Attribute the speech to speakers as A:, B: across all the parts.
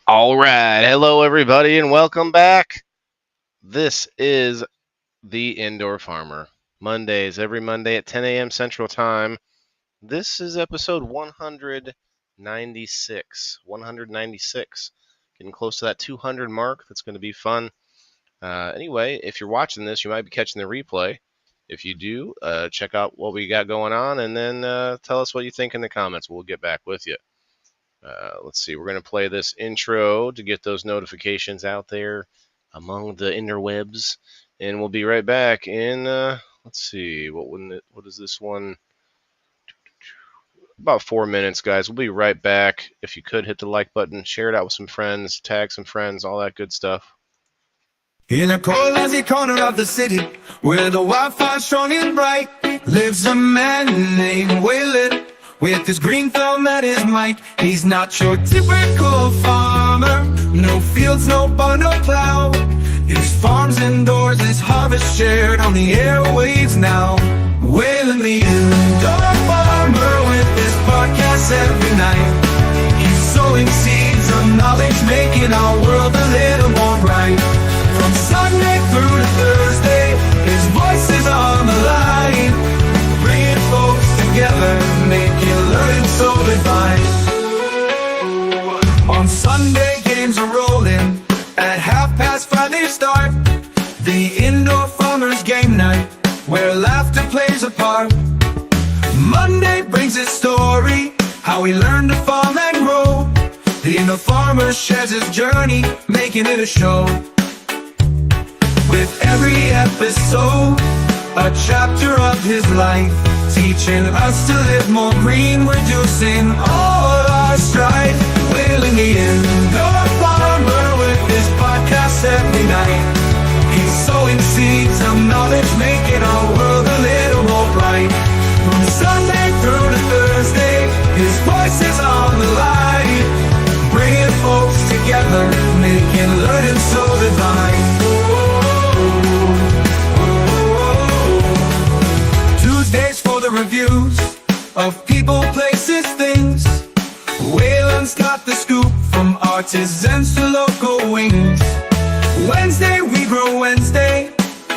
A: All right. Hello, everybody, and welcome back. This is The Indoor Farmer. Mondays, every Monday at 10 a.m. Central Time. This is episode 196. 196. Getting close to that 200 mark. That's going to be fun. Anyway, if you're watching this, you might be catching the replay. If you do, check out what we got going on, and then tell us what you think in the comments. We'll get back with you. Let's see, we're going to play this intro to get those notifications out there among the interwebs, and we'll be right back in, let's see, what is this one? About 4 minutes, guys. We'll be right back. If you could hit the like button, share it out with some friends, tag some friends, all that good stuff.
B: In a cozy corner of the city, where the wildfire's strong and bright, lives a man named Waylon. With his green thumb at his mic, he's not your typical farmer. No fields, no barn, no plow. His farm's indoors, his harvest shared on the airwaves now. Waylon the indoor farmer with his podcast every night. He's sowing seeds of knowledge, making our world a little more bright. From Sunday through to Thursday, his voice is on the line, bringing folks together, making learning so divine. On Sunday, games are rolling. At 5:30 they start. The Indoor Farmers Game Night, where laughter plays a part. Monday brings his story, how he learned to farm and grow. The Indoor Farmer shares his journey, making it a show. With every episode, a chapter of his life, teaching us to live more green, reducing all our strife. Waylon the indoor farmer with his podcast every night. He's sowing seeds of knowledge, making our world a little more bright. From Sunday through to Thursday, his voice is on the line, bringing folks together, making learning so divine. Tuesdays for the reviews of people, places, things. Waylon's got the scoop, from artisans to local wings. Wednesday we grow Wednesday,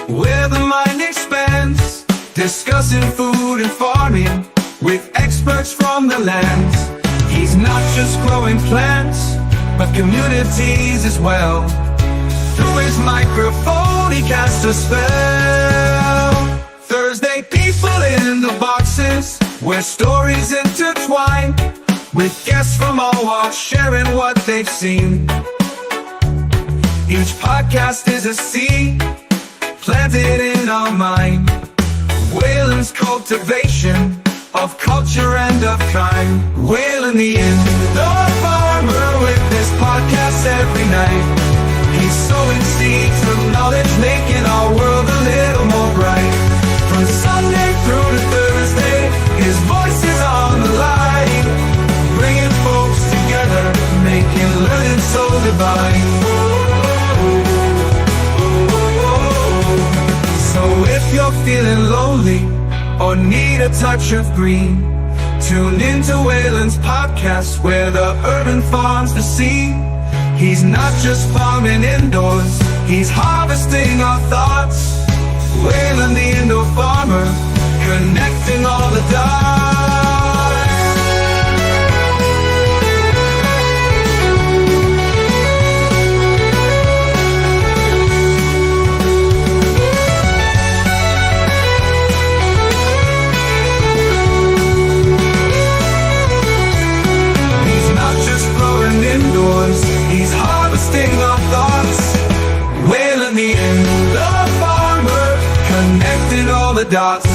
B: where the mind expands, discussing food and farming with experts from the lands. He's not just growing plants, but communities as well. Through his microphone he casts a spell. Thursday, people in the boxes, where stories intertwine, with guests from all walks sharing what they've seen. Each podcast is a seed planted in our mind. Waylon's cultivation of culture and of kind. Waylon the indoor farmer with this podcast every night. He's sowing seeds of knowledge, making our world a little more bright. From Sunday through to Thursday, his voice is on the line, bringing folks together, making learning so divine. So if you're feeling lonely or need a touch of green, tune into Waylon's podcast, where the urban farms the scene. He's not just farming indoors, he's harvesting our thoughts. Waylon the indoor farmer, connecting all the dots. He's not just growing indoors, he's harvesting our thoughts. Waylon the indoor farmer, connecting all the dots.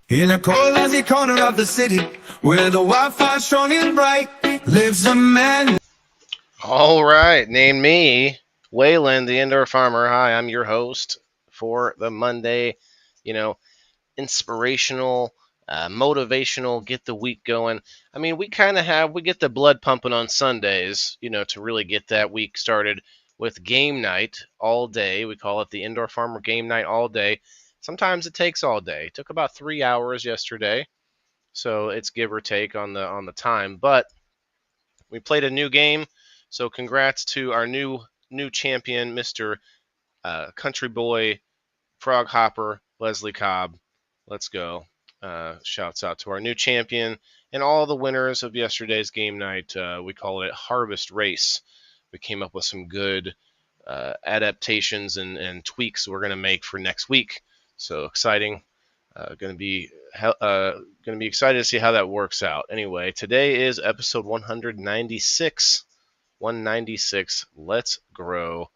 B: In a cozy corner of the city, where the wildfire's strong and bright, lives a man.
A: All right, name me Waylon, the Indoor Farmer. Hi, I'm your host for the Monday, inspirational motivational, get the week going. I mean, we get the blood pumping on Sundays, to really get that week started with game night all day. We call it the Indoor Farmer game night all day. Sometimes it takes all day. It took about 3 hours yesterday, so it's give or take on the time. But we played a new game, so congrats to our new champion, Mister Country Boy Frog Hopper, Leslie Cobb. Let's go. Shouts out to our new champion and all the winners of yesterday's game night. We call it Harvest Race. We came up with some good adaptations and tweaks we're going to make for next week. So exciting. Going to be excited to see how that works out. Anyway, today is episode 196. 196. Let's grow.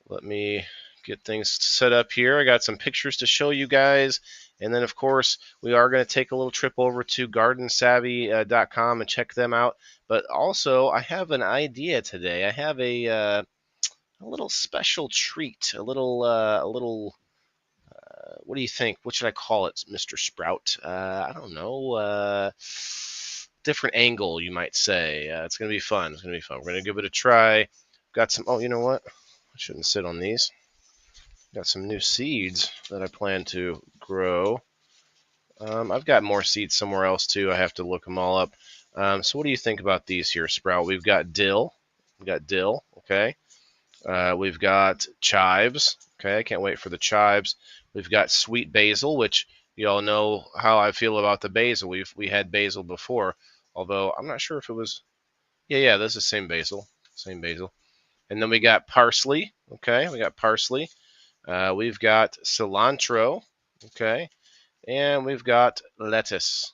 A: Let me get things set up here. I got some pictures to show you guys. And then, of course, we are going to take a little trip over to gardensavvy.com and check them out. But also, I have an idea today. I have a little special treat, a little. What do you think? What should I call it, Mr. Sprout? I don't know. Different angle, you might say. It's going to be fun. It's going to be fun. We're going to give it a try. Got some. Oh, you know what? I shouldn't sit on these. Got some new seeds that I plan to grow. I've got more seeds somewhere else too. I have to look them all up. So what do you think about these here, Sprout? We've got dill. Okay. We've got chives. Okay, I can't wait for the chives. We've got sweet basil, which you all know how I feel about the basil. We had basil before, although I'm not sure if it was. Yeah, this is the same basil. Same basil. And then we got parsley. Okay, we got parsley. We've got cilantro. Okay, and we've got lettuce.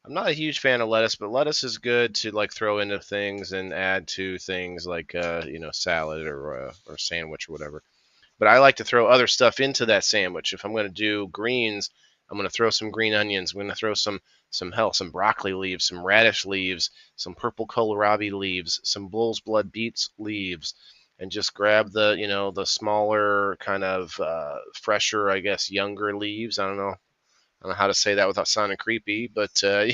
A: I'm not a huge fan of lettuce, but lettuce is good to like throw into things and add to things like salad or sandwich or whatever. But I like to throw other stuff into that sandwich. If I'm going to do greens, I'm going to throw some green onions. I'm going to throw some broccoli leaves, some radish leaves, some purple kohlrabi leaves, some bull's blood beets leaves, and just grab the smaller kind of fresher, I guess, younger leaves. I don't know how to say that without sounding creepy, but you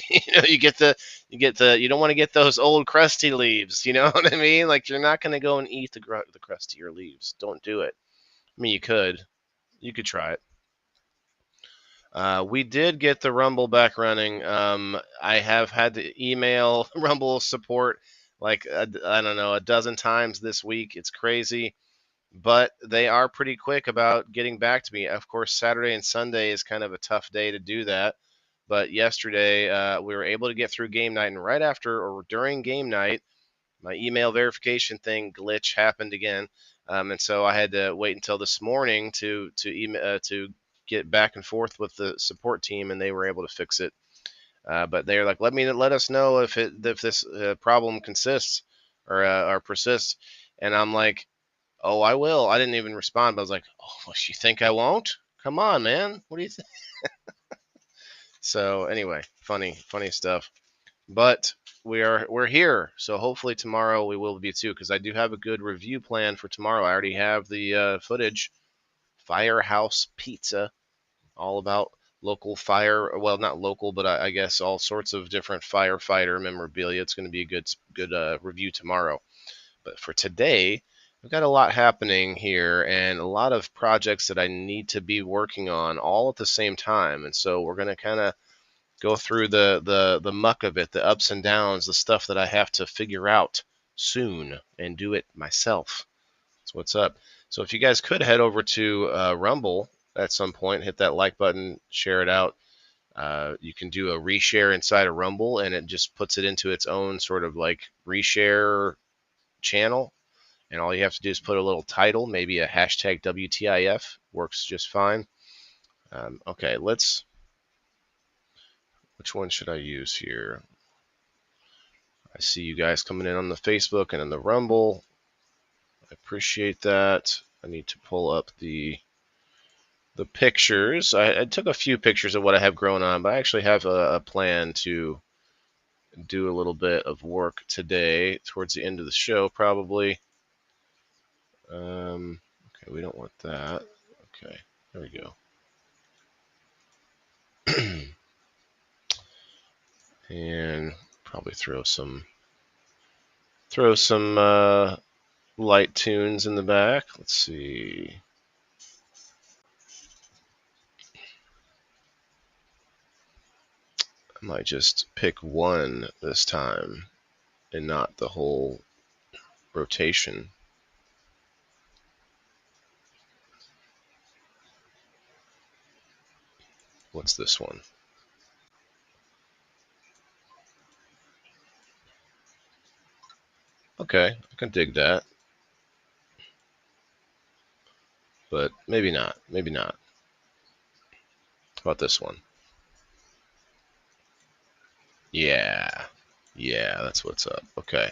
A: don't want to get those old crusty leaves. You know what I mean? Like you're not going to go and eat the crustier leaves. Don't do it. I mean, you could try it. We did get the Rumble back running. I have had to email Rumble support like I don't know, a dozen times this week. It's crazy, but they are pretty quick about getting back to me. Of course, Saturday and Sunday is kind of a tough day to do that. But yesterday, we were able to get through game night, and right after or during game night, my email verification thing glitch happened again, and so I had to wait until this morning to get back and forth with the support team, and they were able to fix it. But they're like, let us know if this problem consists or persists, and I'm like, oh, I will. I didn't even respond, but I was like, oh, you think I won't? Come on, man. What do you think? So anyway, funny stuff. But we're here, so hopefully tomorrow we will be too, because I do have a good review plan for tomorrow. I already have the footage. Firehouse Pizza, all about local fire. Well, not local, but I guess all sorts of different firefighter memorabilia. It's going to be a good review tomorrow. But for today, I've got a lot happening here and a lot of projects that I need to be working on all at the same time. And so we're going to kind of go through the muck of it, the ups and downs, the stuff that I have to figure out soon and do it myself. That's what's up. So if you guys could head over to Rumble at some point, hit that like button, share it out. You can do a reshare inside of Rumble, and it just puts it into its own sort of like reshare channel. And all you have to do is put a little title, maybe a hashtag WTIF, works just fine. Okay, which one should I use here? I see you guys coming in on the Facebook and in the Rumble. I appreciate that. I need to pull up the pictures. I took a few pictures of what I have growing on, but I actually have a plan to do a little bit of work today towards the end of the show, probably. Okay, we don't want that. Okay, there we go. and probably throw some light tunes in the back. Let's see. I might just pick one this time and not the whole rotation. What's this one? Okay, I can dig that. But maybe not. Maybe not. How about this one? Yeah. Yeah, that's what's up. Okay.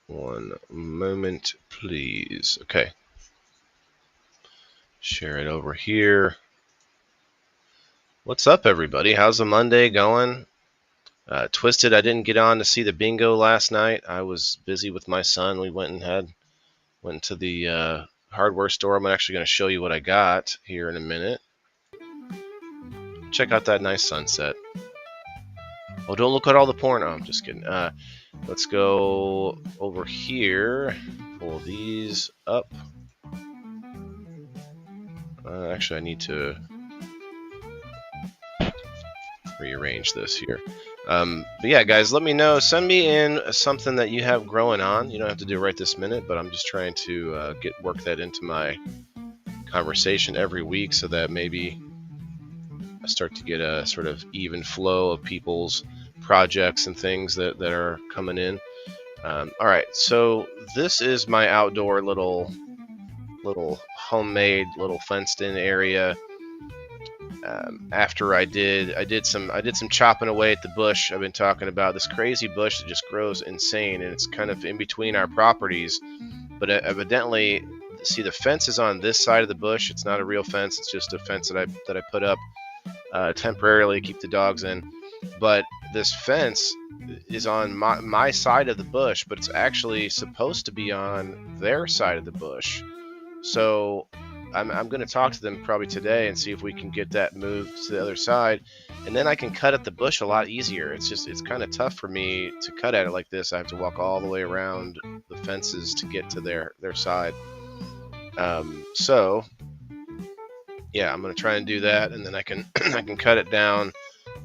A: One moment, please. Okay. Share it over here. What's up, everybody? How's the Monday going? Twisted, I didn't get on to see the bingo last night. I was busy with my son. We went to the hardware store. I'm actually going to show you what I got here in a minute. Check out that nice sunset. Oh, don't look at all the porn. Oh, I'm just kidding. Let's go over here. Pull these up. Actually, I need to rearrange this here. But yeah, guys, let me know. Send me in something that you have growing on. You don't have to do it right this minute, but I'm just trying to work that into my conversation every week so that maybe I start to get a sort of even flow of people's projects and things that are coming in. All right, so this is my outdoor little homemade little fenced in area. After I did some chopping away at the bush I've been talking about, this crazy bush that just grows insane, and it's kind of in between our properties. But evidently, see, the fence is on this side of the bush. It's not a real fence. It's just a fence that I put up temporarily to keep the dogs in. But this fence is on my side of the bush, but it's actually supposed to be on their side of the bush. So I'm going to talk to them probably today and see if we can get that moved to the other side, and then I can cut at the bush a lot easier. It's kind of tough for me to cut at it like this. I have to walk all the way around the fences to get to their side. So yeah, I'm going to try and do that, and then I can I can cut it down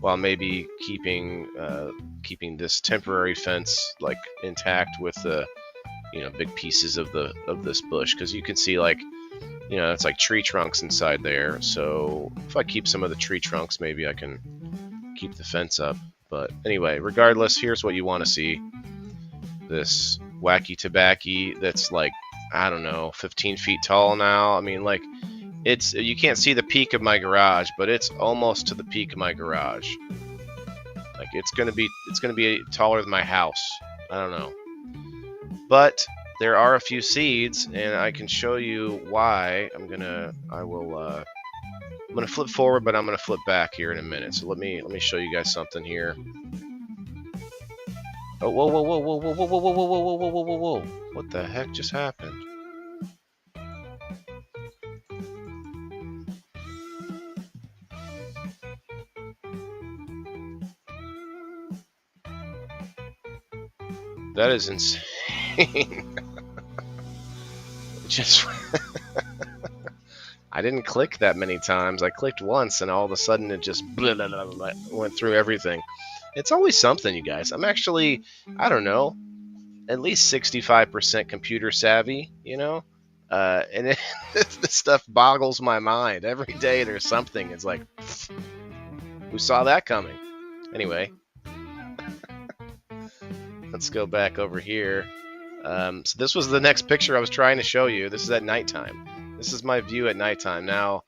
A: while maybe keeping this temporary fence like intact with the big pieces of this bush, because you can see, like, it's like tree trunks inside there. So if I keep some of the tree trunks, maybe I can keep the fence up. But anyway, regardless, here's what you want to see. This wacky tobacco that's like, I don't know, 15 feet tall now. I mean, like, you can't see the peak of my garage, but it's almost to the peak of my garage. Like, it's gonna be taller than my house. I don't know. But there are a few seeds, and I can show you why. I'm gonna flip forward, but I'm gonna flip back here in a minute. So let me show you guys something here. Oh, whoa, whoa, whoa, whoa, whoa, whoa, whoa, whoa, whoa, whoa, whoa, whoa, whoa! What the heck just happened? That is insane. Just I didn't click that many times. I clicked once, and all of a sudden it just went through everything. It's always something, you guys. I'm actually, I don't know, at least 65% computer savvy, and this stuff boggles my mind. Every day there's something. It's like, who saw that coming? Anyway, let's go back over here. So this was the next picture I was trying to show you. This is at nighttime. This is my view at nighttime. Now,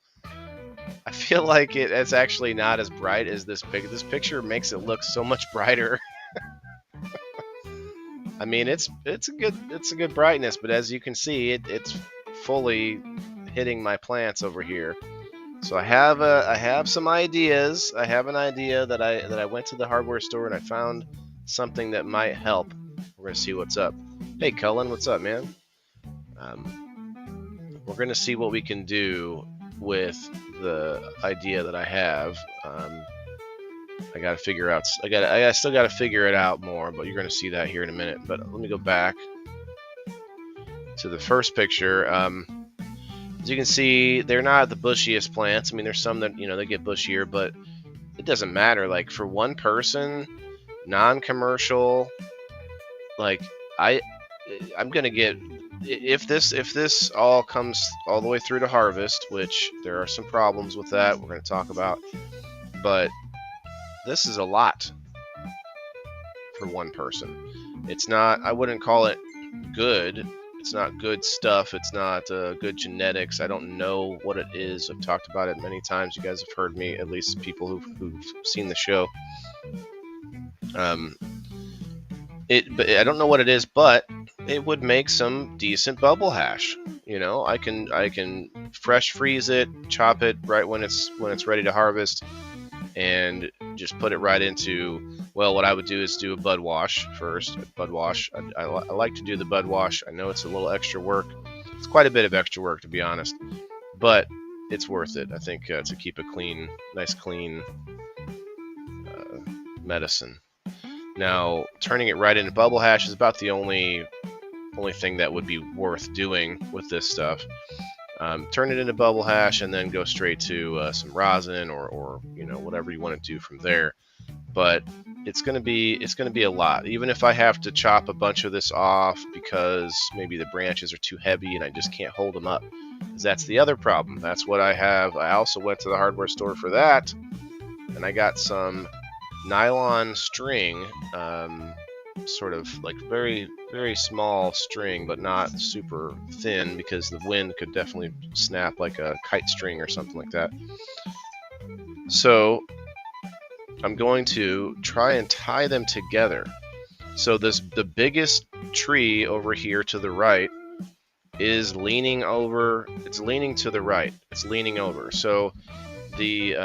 A: I feel like it's actually not as bright as this picture. This picture makes it look so much brighter. I mean, it's a good brightness, but as you can see, it's fully hitting my plants over here. So I have some ideas. I have an idea that I went to the hardware store and I found something that might help. We're gonna see what's up. Hey, Cullen, what's up, man? We're gonna see what we can do with the idea that I have. I gotta figure out. I still gotta figure it out more, but you're gonna see that here in a minute. But let me go back to the first picture. As you can see, they're not the bushiest plants. I mean, there's some that they get bushier, but it doesn't matter. Like for one person, non-commercial, like I'm gonna get if this all comes all the way through to harvest, which there are some problems with that we're gonna talk about, but this is a lot for one person. It's not. I wouldn't call it good. It's not good stuff. It's not good genetics. I don't know what it is. I've talked about it many times. You guys have heard me, at least people who've seen the show. But I don't know what it is, but it would make some decent bubble hash. I can fresh freeze it, chop it right when it's ready to harvest, and just put it right into. Well, what I would do is do a bud wash first. Bud wash. I like to do the bud wash. I know it's a little extra work. It's quite a bit of extra work, to be honest, but it's worth it. I think to keep a nice clean medicine. Now, turning it right into bubble hash is about the only thing that would be worth doing with this stuff. Turn it into bubble hash and then go straight to some rosin or whatever you want to do from there. But it's gonna be a lot. Even if I have to chop a bunch of this off because maybe the branches are too heavy and I just can't hold them up. Because that's the other problem. That's what I have. I also went to the hardware store for that, and I got some nylon string, sort of like very, very small string, but not super thin because the wind could definitely snap like a kite string or something like that. So I'm going to try and tie them together. So the biggest tree over here to the right is leaning over. It's leaning to the right. It's leaning over. So the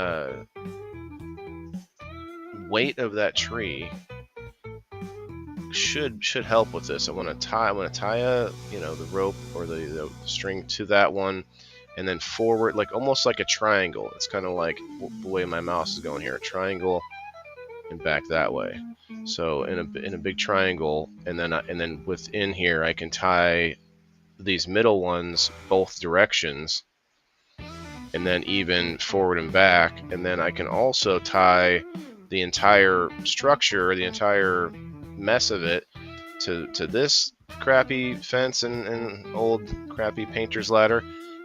A: weight of that tree should help with this. I'm gonna tie the rope or the string to that one, and then forward, like almost like a triangle. It's kind of like the way my mouse is going here, a triangle, and back that way. So in a big triangle, and then within here, I can tie these middle ones both directions, and then even forward and back, and then I can also tie the entire structure, the entire mess of it, to this crappy fence and old crappy painter's ladder,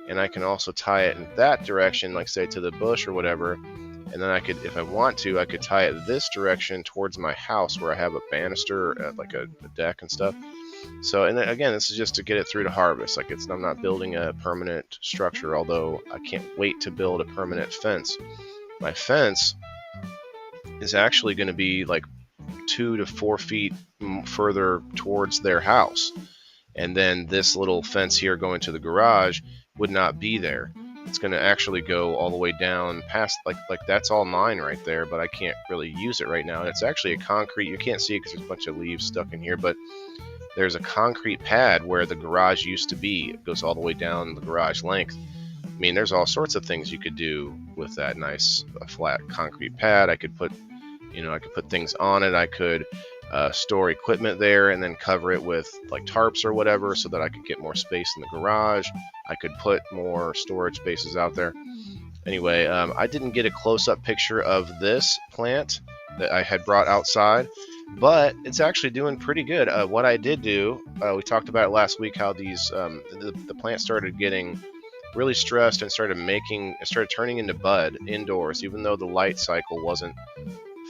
A: and I can also tie it in that direction, like say to the bush or whatever, and then I could, if I want to, I could tie it this direction towards my house where I have a banister, like a deck and stuff. So, and then, again, this is just to get it through to harvest. Like I'm not building a permanent structure, although I can't wait to build a permanent fence. My fence is actually going to be like 2 to 4 feet further towards their house, and then this little fence here going to the garage would not be there. It's going to actually go all the way down past, like that's all mine right there, but I can't really use it right now. And it's actually a concrete, you can't see it because there's a bunch of leaves stuck in here, but there's a concrete pad where the garage used to be. It goes all the way down the garage length. I mean, there's all sorts of things you could do with that nice flat concrete pad. I could put things on it. I could store equipment there and then cover it with like tarps or whatever so that I could get more space in the garage. I could put more storage spaces out there. Anyway, I didn't get a close-up picture of this plant that I had brought outside, but it's actually doing pretty good. What I did do, we talked about it last week, how these the plant started getting really stressed and started turning into bud indoors, even though the light cycle wasn't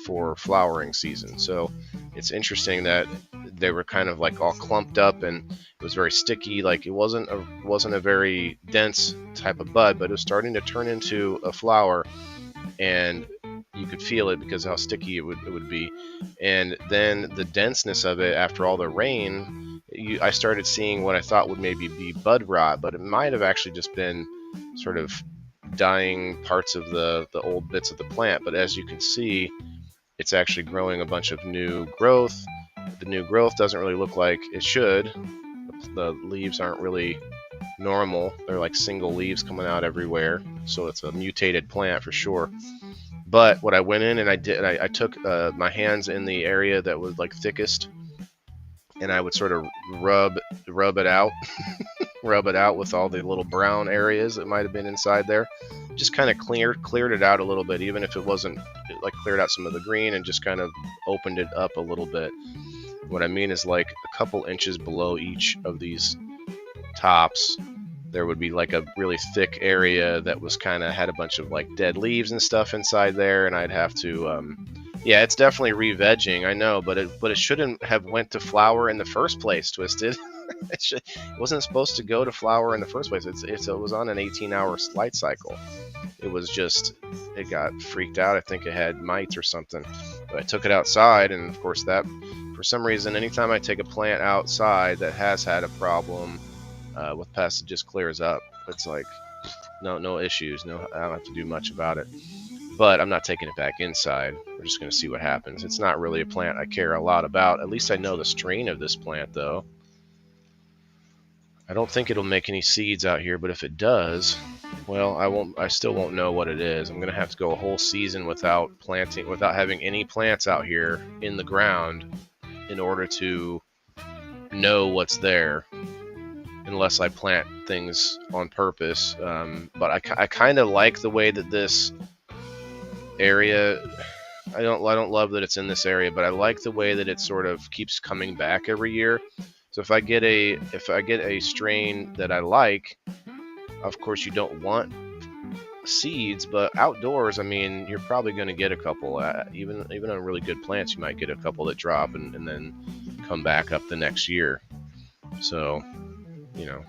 A: for flowering season. So it's interesting that they were kind of like all clumped up and it was very sticky. Like it wasn't a very dense type of bud, but it was starting to turn into a flower, and you could feel it because of how sticky it would be. And then the denseness of it after all the rain, I started seeing what I thought would maybe be bud rot, but it might have actually just been sort of dying parts of the old bits of the plant. But as you can see, it's actually growing a bunch of new growth. The new growth doesn't really look like it should. The leaves aren't really normal. They're like single leaves coming out everywhere. So it's a mutated plant for sure. But what I went in and I did, I took my hands in the area that was like thickest, and I would sort of rub it out, rub it out with all the little brown areas that might have been inside there. Just kind of cleared it out a little bit, even if it wasn't like cleared out some of the green and just kind of opened it up a little bit. What I mean is like a couple inches below each of these tops, there would be like a really thick area that was kind of had a bunch of like dead leaves and stuff inside there, and I'd have to yeah, it's definitely re-vegging, I know, but it shouldn't have went to flower in the first place, Twisted. It wasn't supposed to go to flower in the first place. It was on an 18-hour light cycle. It was just, it got freaked out. I think it had mites or something. But I took it outside, and of course that, for some reason, anytime I take a plant outside that has had a problem with pests, it just clears up. It's like, no issues. No, I don't have to do much about it. But I'm not taking it back inside. We're just going to see what happens. It's not really a plant I care a lot about. At least I know the strain of this plant, though. I don't think it'll make any seeds out here, but if it does, well, I still won't know what it is. I'm going to have to go a whole season without having any plants out here in the ground in order to know what's there, unless I plant things on purpose. But I kind of like the way that this area, I don't love that it's in this area, but I like the way that it sort of keeps coming back every year. So if I get a strain that I like, of course you don't want seeds, but outdoors, I mean, you're probably going to get a couple. Even on really good plants, you might get a couple that drop and then come back up the next year. So, you know.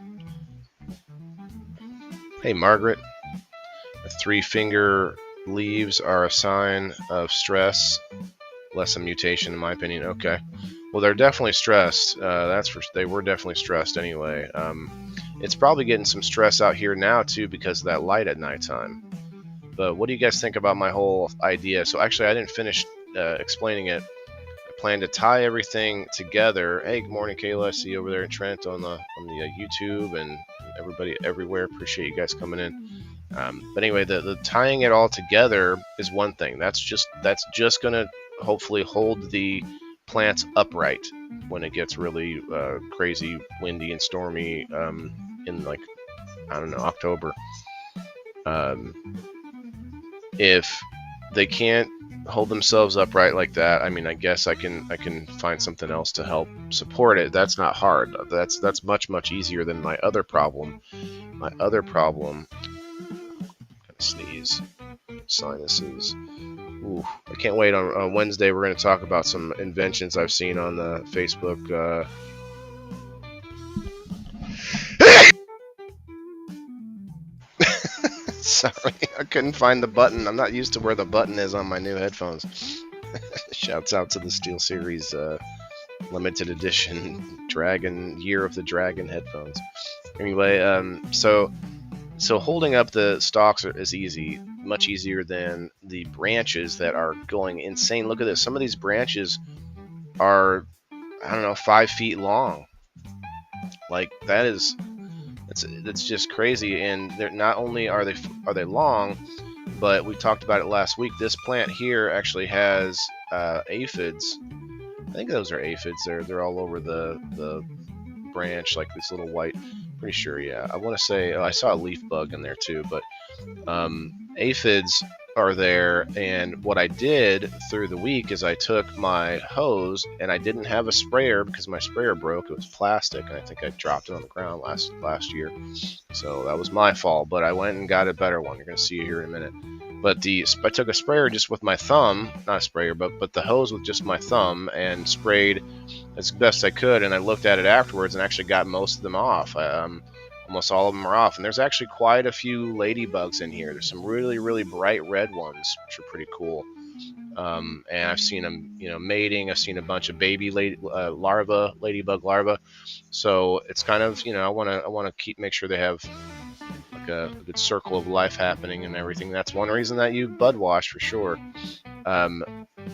A: Hey, Margaret. The 3-finger leaves are a sign of stress, less a mutation, in my opinion. Okay. Well, they're definitely stressed. They were definitely stressed anyway. It's probably getting some stress out here now too because of that light at nighttime. But what do you guys think about my whole idea? So actually, I didn't finish explaining it. I plan to tie everything together. Hey, good morning, Kayla. I see you over there in Trent on the YouTube, and everybody everywhere. Appreciate you guys coming in. But anyway, the tying it all together is one thing. That's just gonna hopefully hold the plants upright when it gets really crazy, windy and stormy in, like, I don't know, October. If they can't hold themselves upright like that, I mean, I guess I can find something else to help support it. That's not hard. That's much easier than my other problem. My other problem, sneeze, sinuses. Ooh, I can't wait. On Wednesday, we're going to talk about some inventions I've seen on the Facebook. Sorry, I couldn't find the button. I'm not used to where the button is on my new headphones. Shouts out to the SteelSeries limited edition Year of the Dragon headphones. Anyway, so holding up the stalks is easy. Much easier than the branches that are going insane. Look at this. Some of these branches are, I don't know, 5 feet long. Like, that's just crazy. And they're not only are they long, but we talked about it last week. This plant here actually has aphids. I think those are aphids. They're all over the branch, like this little white. Pretty sure, yeah. I want to say I saw a leaf bug in there too, but aphids are there. And what I did through the week is I took my hose, and I didn't have a sprayer because my sprayer broke. It was plastic, and I think I dropped it on the ground last year, so that was my fault. But I went and got a better one. You're gonna see it here in a minute. But I took a sprayer just with my thumb, not a sprayer, but the hose with just my thumb, and sprayed as best I could. And I looked at it afterwards and actually got most of them off. Almost all of them are off, and there's actually quite a few ladybugs in here. There's some really bright red ones, which are pretty cool. And I've seen them, mating. I've seen a bunch of baby ladybug larvae. So it's kind of, I want to make sure they have like a good circle of life happening and everything. That's one reason that you bud wash for sure.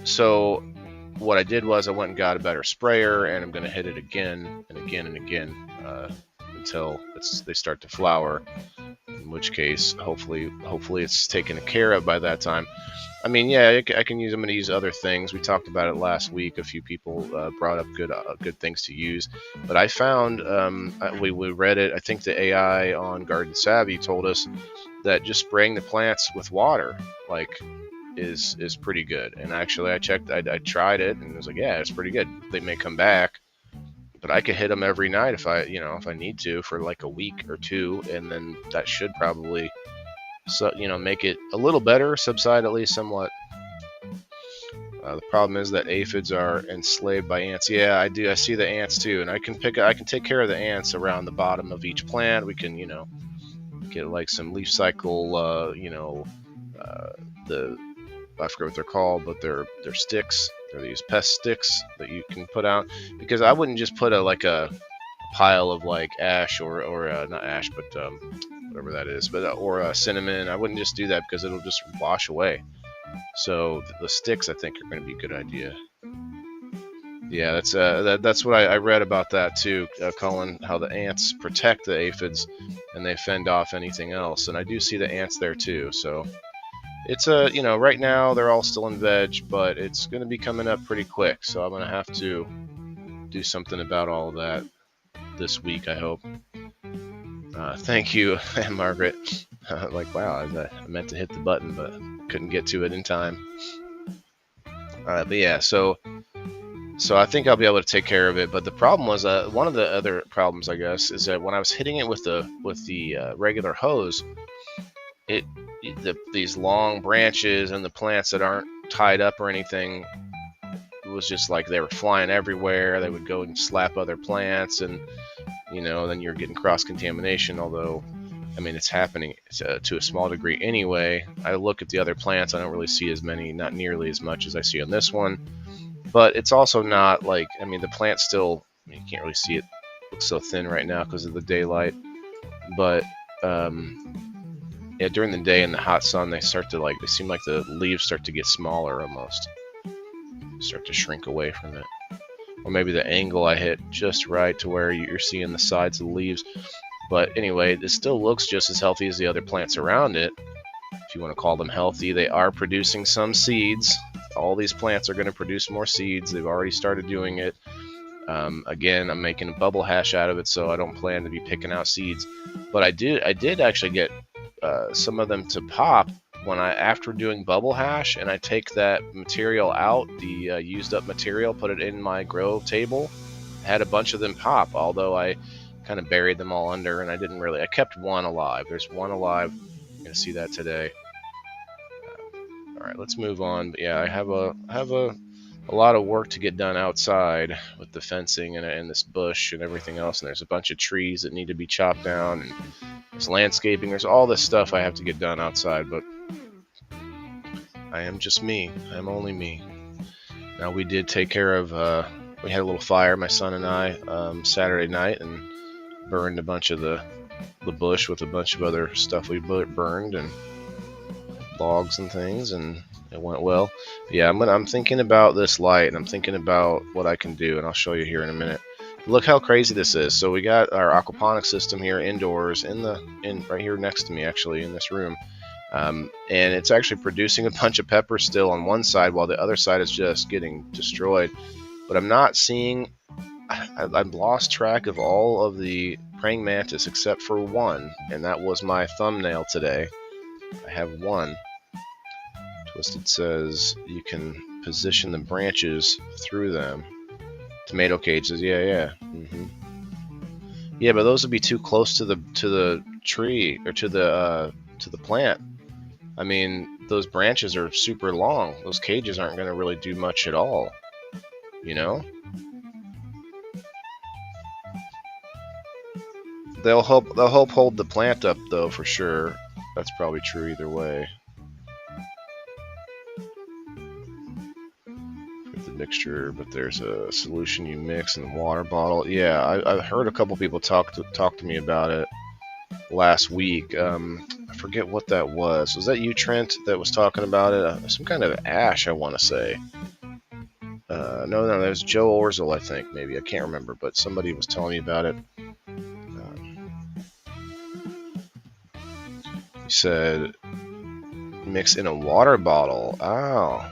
A: So what I did was I went and got a better sprayer, and I'm going to hit it again and again and again until they start to flower. In which case, hopefully it's taken care of by that time. I mean, yeah, I can use. I'm going to use other things. We talked about it last week. A few people brought up good things to use, but I found we read it. I think the AI on Garden Savvy told us that just spraying the plants with water, like, is pretty good. And actually, I checked. I tried it, and it was like, yeah, it's pretty good. They may come back, but I could hit them every night if I need to for like a week or two, and then that should probably make it a little better, subside at least somewhat. The problem is that aphids are enslaved by ants. Yeah, I do. I see the ants too, and I can take care of the ants around the bottom of each plant. We can get like some leaf cycle. The I forget what they're called, but they're sticks. They're these pest sticks that you can put out, because I wouldn't just put a pile of like ash or not ash, but whatever that is, but or cinnamon. I wouldn't just do that because it'll just wash away. So the sticks, I think, are going to be a good idea. Yeah, that's what I read about that too, Colin. How the ants protect the aphids, and they fend off anything else. And I do see the ants there too. So it's right now they're all still in veg, but it's going to be coming up pretty quick. So I'm going to have to do something about all of that this week, I hope. Thank you, Margaret. Like, wow, I meant to hit the button, but couldn't get to it in time. But yeah, so I think I'll be able to take care of it. But the problem was, one of the other problems, I guess, is that when I was hitting it with the regular hose, these long branches and the plants that aren't tied up or anything, it was just like they were flying everywhere. They would go and slap other plants, and then you're getting cross-contamination, although, I mean, it's happening to a small degree anyway. I look at the other plants, I don't really see as many, not nearly as much as I see on this one. But it's also not like, I mean, the plant still, you can't really see it. It looks so thin right now because of the daylight. But, yeah, during the day in the hot sun, they seem like the leaves start to get smaller almost. Start to shrink away from it. Or maybe the angle I hit just right to where you're seeing the sides of the leaves. But anyway, it still looks just as healthy as the other plants around it. If you want to call them healthy, they are producing some seeds. All these plants are going to produce more seeds. They've already started doing it. Again, I'm making a bubble hash out of it, so I don't plan to be picking out seeds. But I did actually get some of them to pop after doing bubble hash, and I take that material out, the used up material, put it in my grow table. I had a bunch of them pop, although I kind of buried them all under, and I kept one alive. There's one alive. You're gonna see that today. All right, let's move on. But yeah, I have a lot of work to get done outside with the fencing and this bush and everything else, and there's a bunch of trees that need to be chopped down, and there's landscaping. There's all this stuff I have to get done outside, but I am just me. I'm only me. Now, we did take care of, we had a little fire, my son and I, Saturday night, and burned a bunch of the bush with a bunch of other stuff we burned, and logs and things, and it went well. But yeah, I'm thinking about this light, and I'm thinking about what I can do, and I'll show you here in a minute. Look how crazy this is. So we got our aquaponics system here indoors, right here next to me, actually, in this room. And it's actually producing a bunch of peppers still on one side, while the other side is just getting destroyed. But I'm not seeing, I've lost track of all of the praying mantis except for one, and that was my thumbnail today. I have one. Twisted says you can position the branches through them. Tomato cages, yeah. Yeah, but those would be too close to the tree, or to the plant. I mean, those branches are super long. Those cages aren't going to really do much at all, They'll help hold the plant up, though, for sure. That's probably true either way. The mixture, but there's a solution you mix in the water bottle. Yeah, I've heard a couple people talk to me about it last week. I forget what that was. Was that you, Trent, that was talking about it? Some kind of ash, I want to say. No, that was Joe Orzel, I think, maybe. I can't remember, but somebody was telling me about it. said mix in a water bottle. Oh.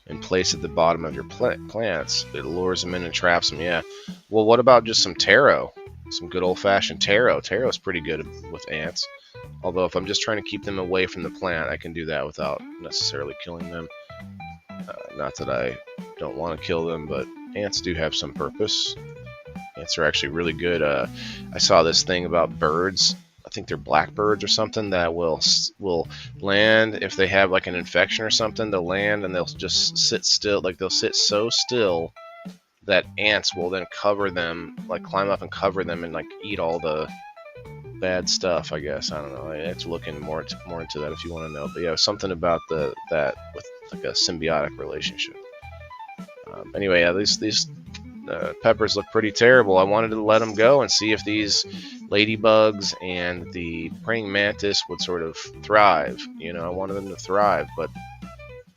A: And place at the bottom of your plants. It lures them in and traps them. Yeah. Well, what about just some taro? Some good old-fashioned taro. Taro is pretty good with ants. Although if I'm just trying to keep them away from the plant, I can do that without necessarily killing them. Not that I don't want to kill them, but ants do have some purpose. Ants are actually really good. I saw this thing about birds. I think they're blackbirds or something that will land if they have like an infection or something. They'll land and they'll just sit still. Like they'll sit so still that ants will then cover them, like climb up and cover them and like eat all the bad stuff. I guess I don't know. It's looking more into that if you want to know. But yeah, something about that with like a symbiotic relationship. Anyway, yeah, these peppers look pretty terrible. I wanted to let them go and see if these ladybugs and the praying mantis would sort of thrive. You know, I wanted them to thrive, but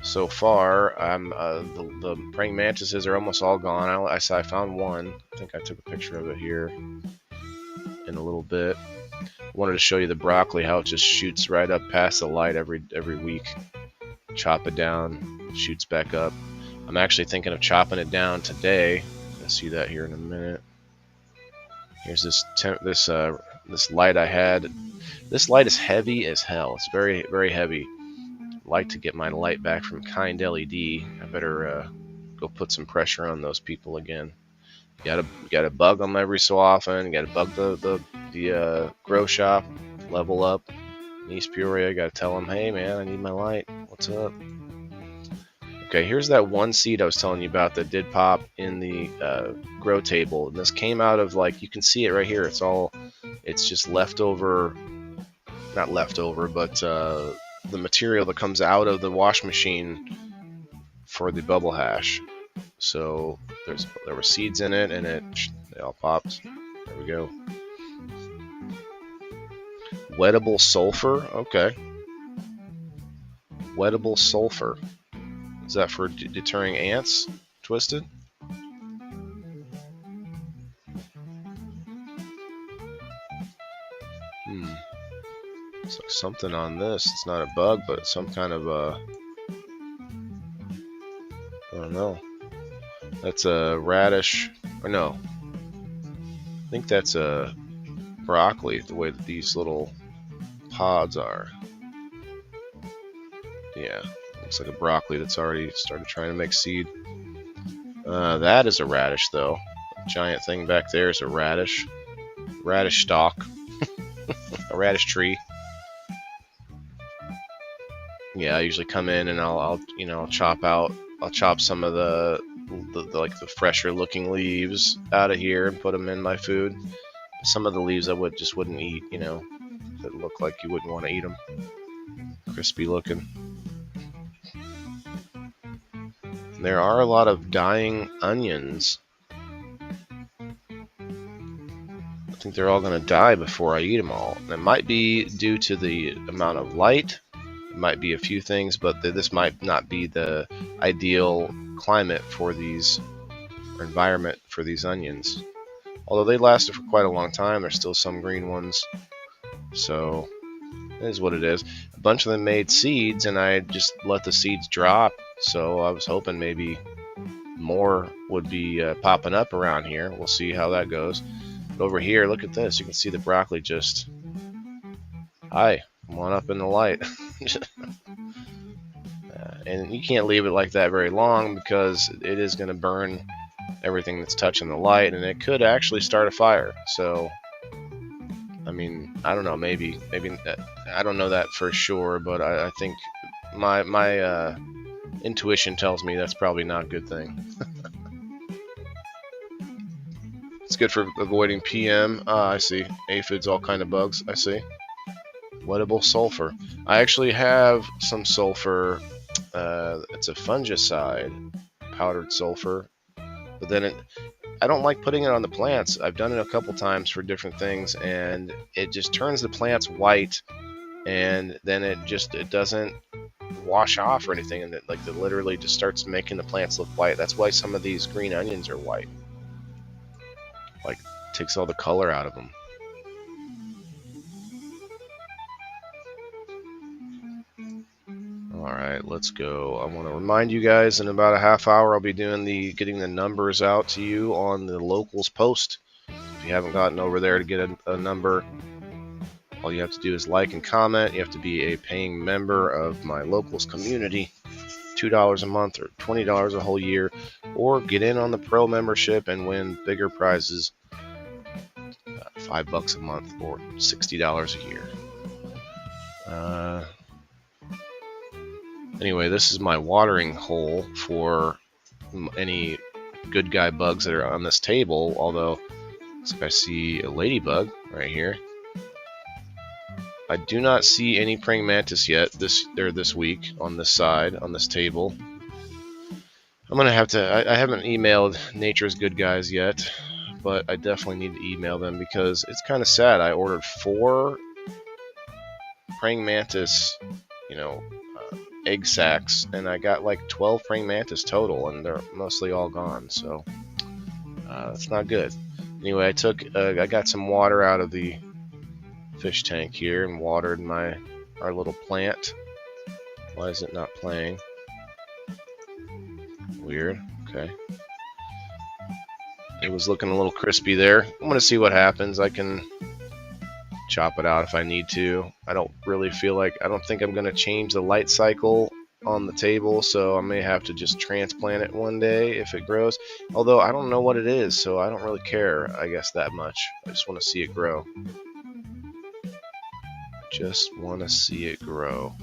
A: so far, the praying mantises are almost all gone. I found one. I think I took a picture of it here in a little bit. I wanted to show you the broccoli, how it just shoots right up past the light every week. Chop it down, shoots back up. I'm actually thinking of chopping it down today. I'll see that here in a minute. Here's this light I had. This light is heavy as hell. It's very, very heavy. I'd like to get my light back from Kind LED. I better go put some pressure on those people again. You gotta bug them every so often. You gotta bug the grow shop, level up in East Peoria. Gotta tell them, hey man, I need my light. What's up? Okay, here's that one seed I was telling you about that did pop in the grow table. And this came out of, like, you can see it right here. It's just leftover, not leftover, but the material that comes out of the wash machine for the bubble hash. So there were seeds in it, and they all popped. There we go. Wettable sulfur. Okay. Wettable sulfur. Is that for deterring ants? Twisted? It's like something on this. It's not a bug, but it's some kind of I don't know. That's a radish. Or no. I think that's a broccoli, the way that these little pods are. Yeah. Looks like a broccoli that's already started trying to make seed. That is a radish, though. The giant thing back there is a radish. Radish stalk. A radish tree. Yeah, I usually come in and I'll chop some of the fresher looking leaves out of here and put them in my food. Some of the leaves I wouldn't eat, that look like you wouldn't want to eat them. Crispy looking. There are a lot of dying onions. I think they're all going to die before I eat them all. And it might be due to the amount of light. It might be a few things, but this might not be the ideal climate for these, or environment for these onions. Although they lasted for quite a long time, there's still some green ones. So it is what it is. A bunch of them made seeds, and I just let the seeds drop. So I was hoping maybe more would be popping up around here. We'll see how that goes. But over here, look at this. You can see the broccoli just... Hi, come on up in the light. And you can't leave it like that very long because it is going to burn everything that's touching the light, and it could actually start a fire. So, I mean, I don't know. Maybe I don't know that for sure, but I think my intuition tells me that's probably not a good thing. It's good for avoiding PM. I see. Aphids, all kind of bugs. I see. Wettable sulfur. I actually have some sulfur. It's a fungicide, powdered sulfur. But then I don't like putting it on the plants. I've done it a couple times for different things, and it just turns the plants white, and then it doesn't wash off or anything, and it literally just starts making the plants look white. That's why some of these green onions are white. Like, takes all the color out of them. Alright, let's go. I want to remind you guys in about a half hour I'll be doing getting the numbers out to you on the locals post. If you haven't gotten over there to get a number, all you have to do is like and comment. You have to be a paying member of my locals community, $2 a month or $20 a whole year, or get in on the pro membership and win bigger prizes, $5 a month or $60 a year. Anyway, this is my watering hole for any good guy bugs that are on this table, although looks like I see a ladybug right here. I do not see any praying mantis yet this week on this side, on this table. I'm gonna have to, I haven't emailed Nature's Good Guys yet, but I definitely need to email them because it's kind of sad. I ordered 4 praying mantis, egg sacs, and I got like 12 praying mantis total, and they're mostly all gone, so that's not good. Anyway, I got some water out of the fish tank here and watered our little plant. Why is it not playing? Weird. Okay. It was looking a little crispy there. I'm gonna see what happens. I can chop it out if I need to. I don't think I'm gonna change the light cycle on the table, so I may have to just transplant it one day if it grows. Although I don't know what it is, so I don't really care, I guess, that much. I just want to see it grow. Just want to see it grow.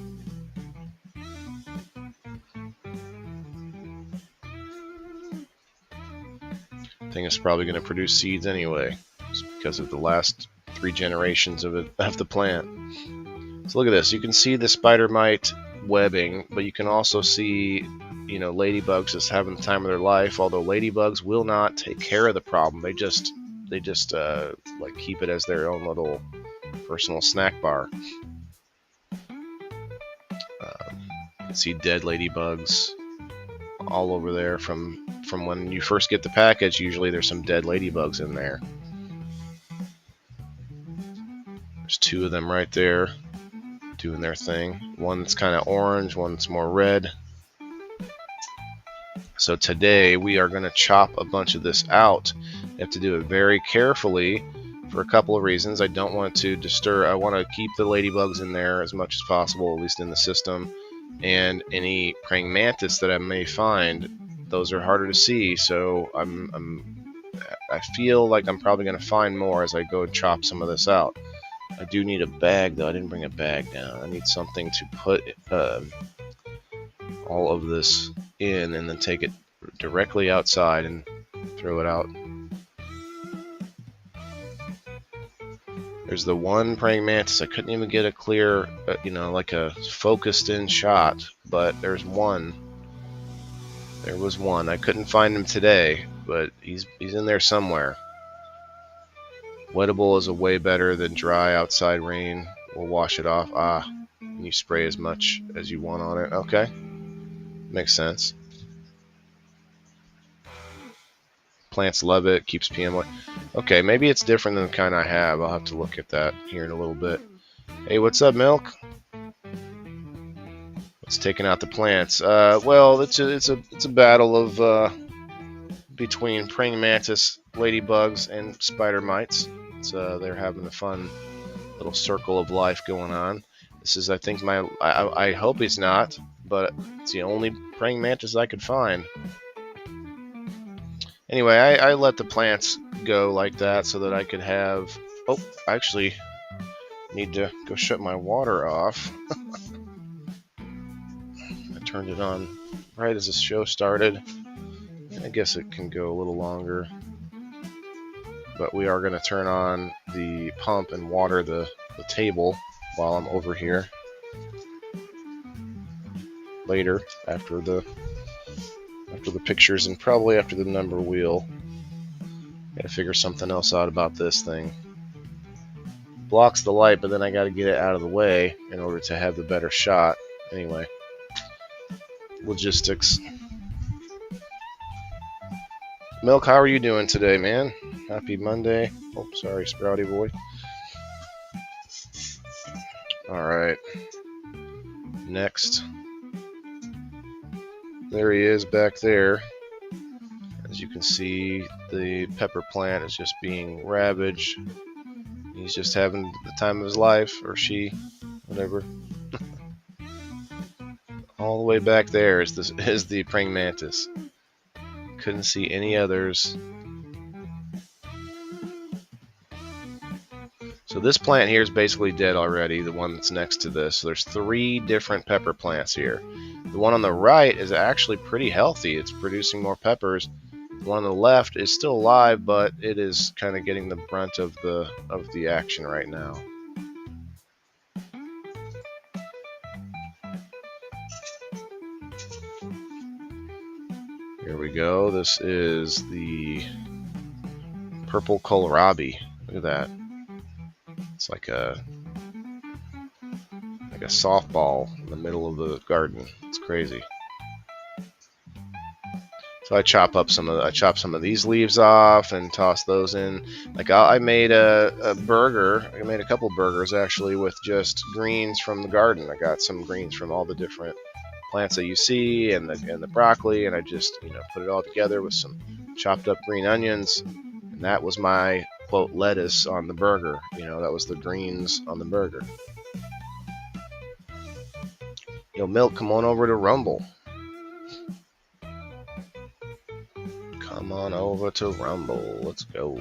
A: I think it's probably going to produce seeds anyway, just because of the last 3 generations of the plant. So look at this. You can see the spider mite webbing, but you can also see, ladybugs just having the time of their life. Although ladybugs will not take care of the problem, they just like keep it as their own little personal snack bar. You can see dead ladybugs all over there from when you first get the package. Usually there's some dead ladybugs in there. There's 2 of them right there doing their thing. One that's kind of orange, one that's more red. So today we are going to chop a bunch of this out. You have to do it very carefully for a couple of reasons. I don't want to disturb. I want to keep the ladybugs in there as much as possible, at least in the system. And any praying mantis that I may find, those are harder to see. So I feel like I'm probably going to find more as I go chop some of this out. I do need a bag, though. I didn't bring a bag down. I need something to put all of this in and then take it directly outside and throw it out. There's the one praying mantis. I couldn't even get a clear, like a focused in shot, but there's one. There was one. I couldn't find him today, but he's in there somewhere. Wettable is a way better than dry outside rain. We'll wash it off. And you spray as much as you want on it. Okay. Makes sense. Plants love it. Keeps PM away. Okay, maybe it's different than the kind I have. I'll have to look at that here in a little bit. Hey, what's up, Milk? It's taking out the plants. Well, it's a battle of between praying mantis, ladybugs, and spider mites. They're having a fun little circle of life going on. This is, I think, I hope it's not, but it's the only praying mantis I could find. Anyway, I let the plants go like that so that I could have... Oh, I actually need to go shut my water off. I turned it on right as the show started. I guess it can go a little longer. But we are going to turn on the pump and water the table while I'm over here. Later, after the pictures and probably after the number wheel. Gotta figure something else out about this thing. Blocks the light, but then I gotta get it out of the way in order to have the better shot. Anyway, logistics. Milk, how are you doing today, man? Happy Monday. Oh, sorry, Sprouty boy. Alright. Next. there he is back there. As you can see, the pepper plant is just being ravaged. He's just having the time of his life, or she, whatever. All the way back there is the praying mantis. Couldn't see any others. So this plant here is basically dead already, the one that's next to this. So there's 3 different pepper plants here. The one on the right is actually pretty healthy. It's producing more peppers. The one on the left is still alive, but it is kind of getting the brunt of the action right now. Here we go. This is the purple kohlrabi. Look at that. It's like a softball in the middle of the garden. It's crazy. So I chop some of these leaves off and toss those in. Like I made a burger. I made a couple burgers actually with just greens from the garden. I got some greens from all the different plants that you see and the broccoli, and I just put it all together with some chopped up green onions, and that was my quote lettuce on the burger. That was the greens on the burger. Milk, come on over to Rumble. Come on over to Rumble. Let's go.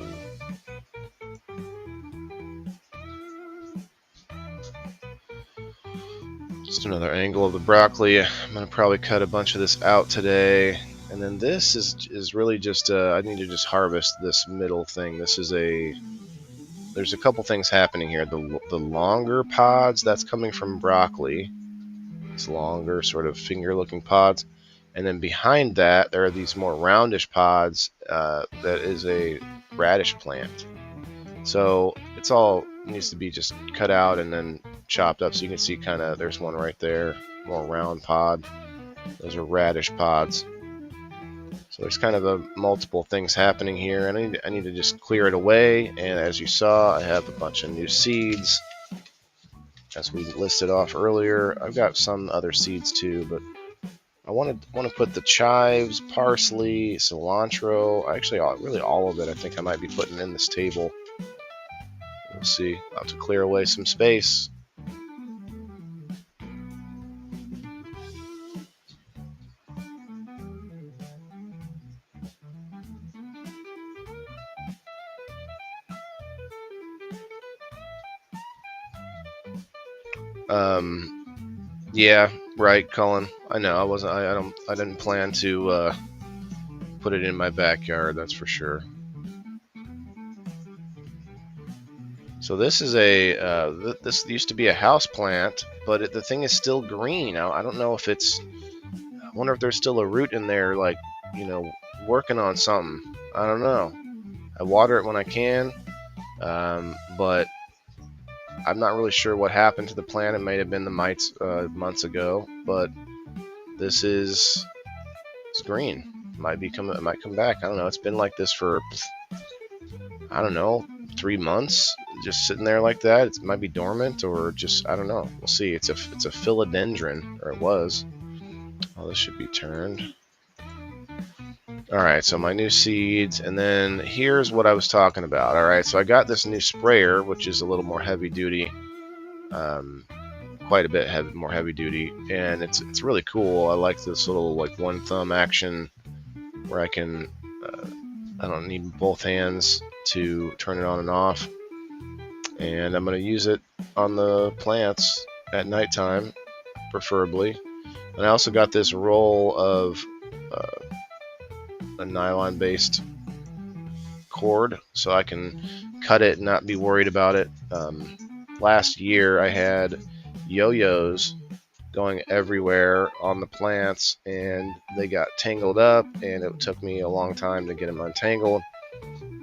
A: Just another angle of the broccoli. I'm going to probably cut a bunch of this out today. And then this is really just, I need to just harvest this middle thing. There's a couple things happening here. The longer pods, that's coming from broccoli. These longer sort of finger-looking pods. And then behind that, there are these more roundish pods that is a radish plant. So it's all needs to be just cut out and then chopped up. So you can see there's one right there, more round pod. Those are radish pods. So there's kind of multiple things happening here. And I need to just clear it away. And as you saw, I have a bunch of new seeds. As we listed off earlier, I've got some other seeds too, but I want to put the chives, parsley, cilantro, actually really all of it. I think I might be putting in this table. We'll see. I'll have to clear away some space. Yeah, right, Colin. I know. I didn't plan to put it in my backyard. That's for sure. So this is this used to be a house plant, but the thing is still green. I don't know if it's. I wonder if there's still a root in there, like working on something. I don't know. I water it when I can, but I'm not really sure what happened to the plant. It may have been the mites months ago, but this is green. It might come back. I don't know. It's been like this for 3 months, just sitting there like that. It might be dormant or just I don't know. We'll see. It's a philodendron, or it was. Oh, this should be turned. Alright, so my new seeds, and then here's what I was talking about. Alright, so I got this new sprayer, which is a little more heavy duty, quite a bit more heavy duty, and it's really cool. I like this little one thumb action where I can, I don't need both hands to turn it on and off, and I'm going to use it on the plants at nighttime, preferably. And I also got this roll of a nylon-based cord, so I can cut it and not be worried about it. Last year I had yo-yos going everywhere on the plants, and they got tangled up, and it took me a long time to get them untangled.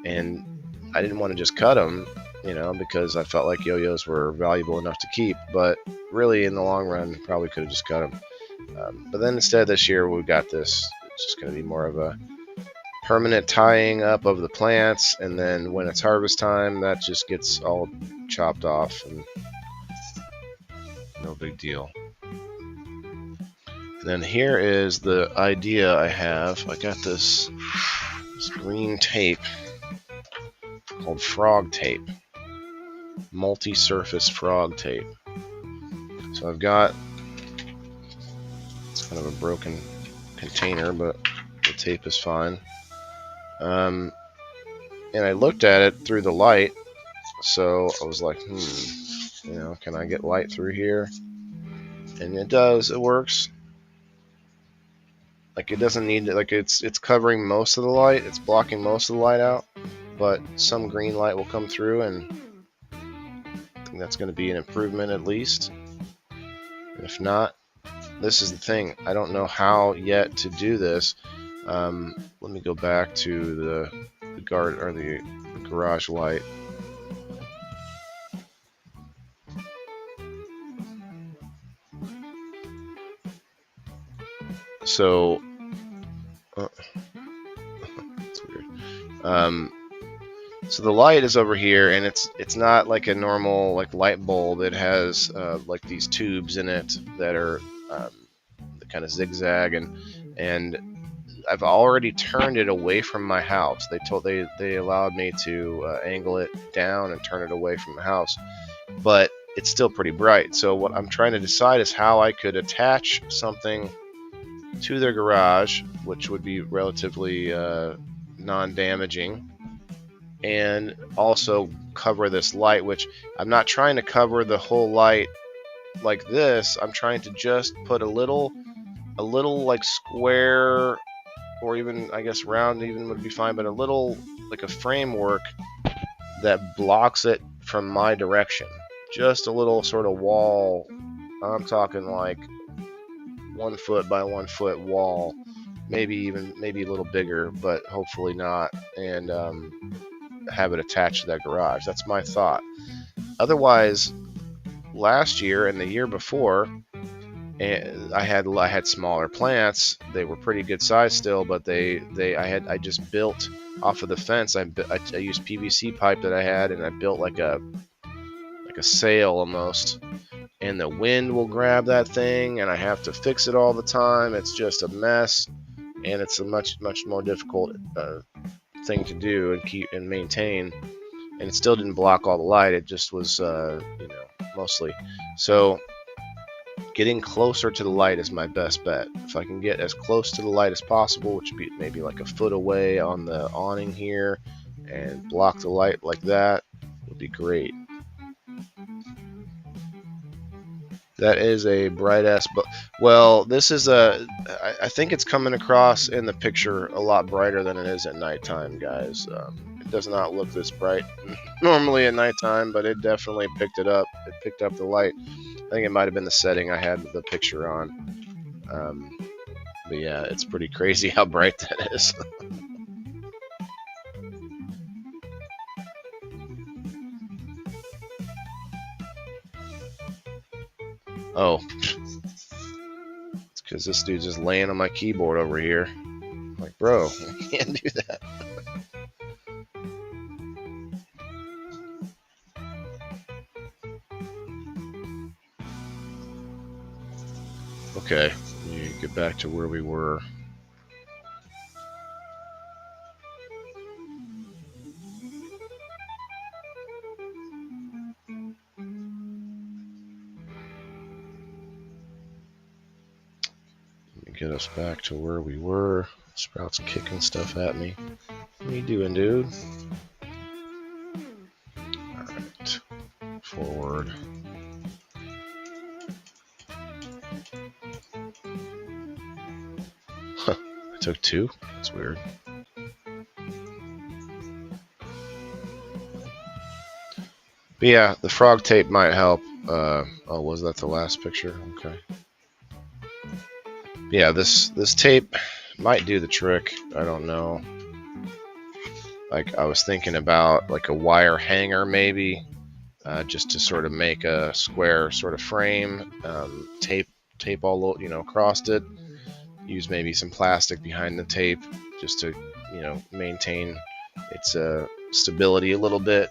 A: And I didn't want to just cut them, because I felt like yo-yos were valuable enough to keep. But really, in the long run, probably could have just cut them. But then instead this year we got this. It's just going to be more of a permanent tying up of the plants, and then when it's harvest time, that just gets all chopped off, and no big deal. And then here is the idea I have. I got this green tape called frog tape, multi-surface frog tape. So I've got, it's kind of a broken container, but the tape is fine. And I looked at it through the light, so I was like, can I get light through here? And it does, it works. Like, it doesn't need to, like, it's covering most of the light, it's blocking most of the light out, but some green light will come through, and I think that's going to be an improvement at least. And if not, this is the thing, I don't know how yet to do this. Let me go back to the garage light. So it's weird. So the light is over here, and it's not like a normal like light bulb. It has like these tubes in it that are kind of zigzag, and I've already turned it away from my house. They allowed me to angle it down and turn it away from the house, but it's still pretty bright. So what I'm trying to decide is how I could attach something to their garage, which would be relatively non-damaging, and also cover this light, which I'm not trying to cover the whole light like this. I'm trying to just put a little like square, or even I guess round even would be fine, but a little like a framework that blocks it from my direction. Just a little sort of wall. I'm talking like 1 foot by 1 foot wall, maybe a little bigger, but hopefully not, and have it attached to that garage. That's my thought. Otherwise, last year and the year before, I had smaller plants. They were pretty good size still, but I just built off of the fence. I used PVC pipe that I had, and I built like a sail almost. And the wind will grab that thing, and I have to fix it all the time. It's just a mess, and it's a much more difficult thing to do and keep and maintain. And it still didn't block all the light. It just was, mostly. So getting closer to the light is my best bet. If I can get as close to the light as possible, which would be maybe like a foot away on the awning here, and block the light like that, would be great. That is a bright ass, but well, this is I think it's coming across in the picture a lot brighter than it is at nighttime, guys. It does not look this bright normally at nighttime, but it definitely picked it up. It picked up the light. I think it might have been the setting I had the picture on. But yeah, it's pretty crazy how bright that is. Oh, it's because this dude's just laying on my keyboard over here. I'm like, bro, I can't do that. Okay, let me get back to where we were. Get us back to where we were. Sprout's kicking stuff at me. What are you doing, dude? Alright. Forward. Huh. I took 2? That's weird. But yeah, the frog tape might help. Oh, was that the last picture? Okay. Yeah, this tape might do the trick. I don't know. Like, I was thinking about like a wire hanger maybe, just to sort of make a square sort of frame. Tape all across it. Use maybe some plastic behind the tape just to maintain its stability a little bit.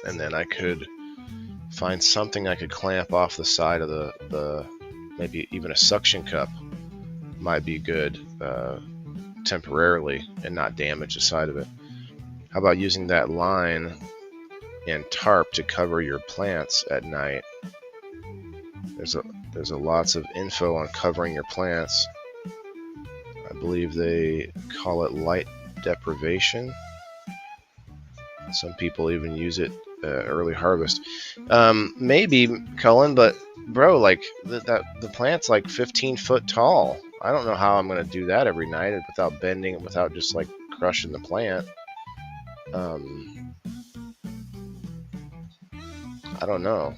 A: And then I could find something I could clamp off the side of the maybe even a suction cup might be good temporarily and not damage the side of it. How about using that line and tarp to cover your plants at night? There's a lots of info on covering your plants. I believe they call it light deprivation. Some people even use it early harvest. Maybe, Cullen, but bro, like the plant's like 15 foot tall. I don't know how I'm gonna do that every night without bending it, without just like crushing the plant. I don't know.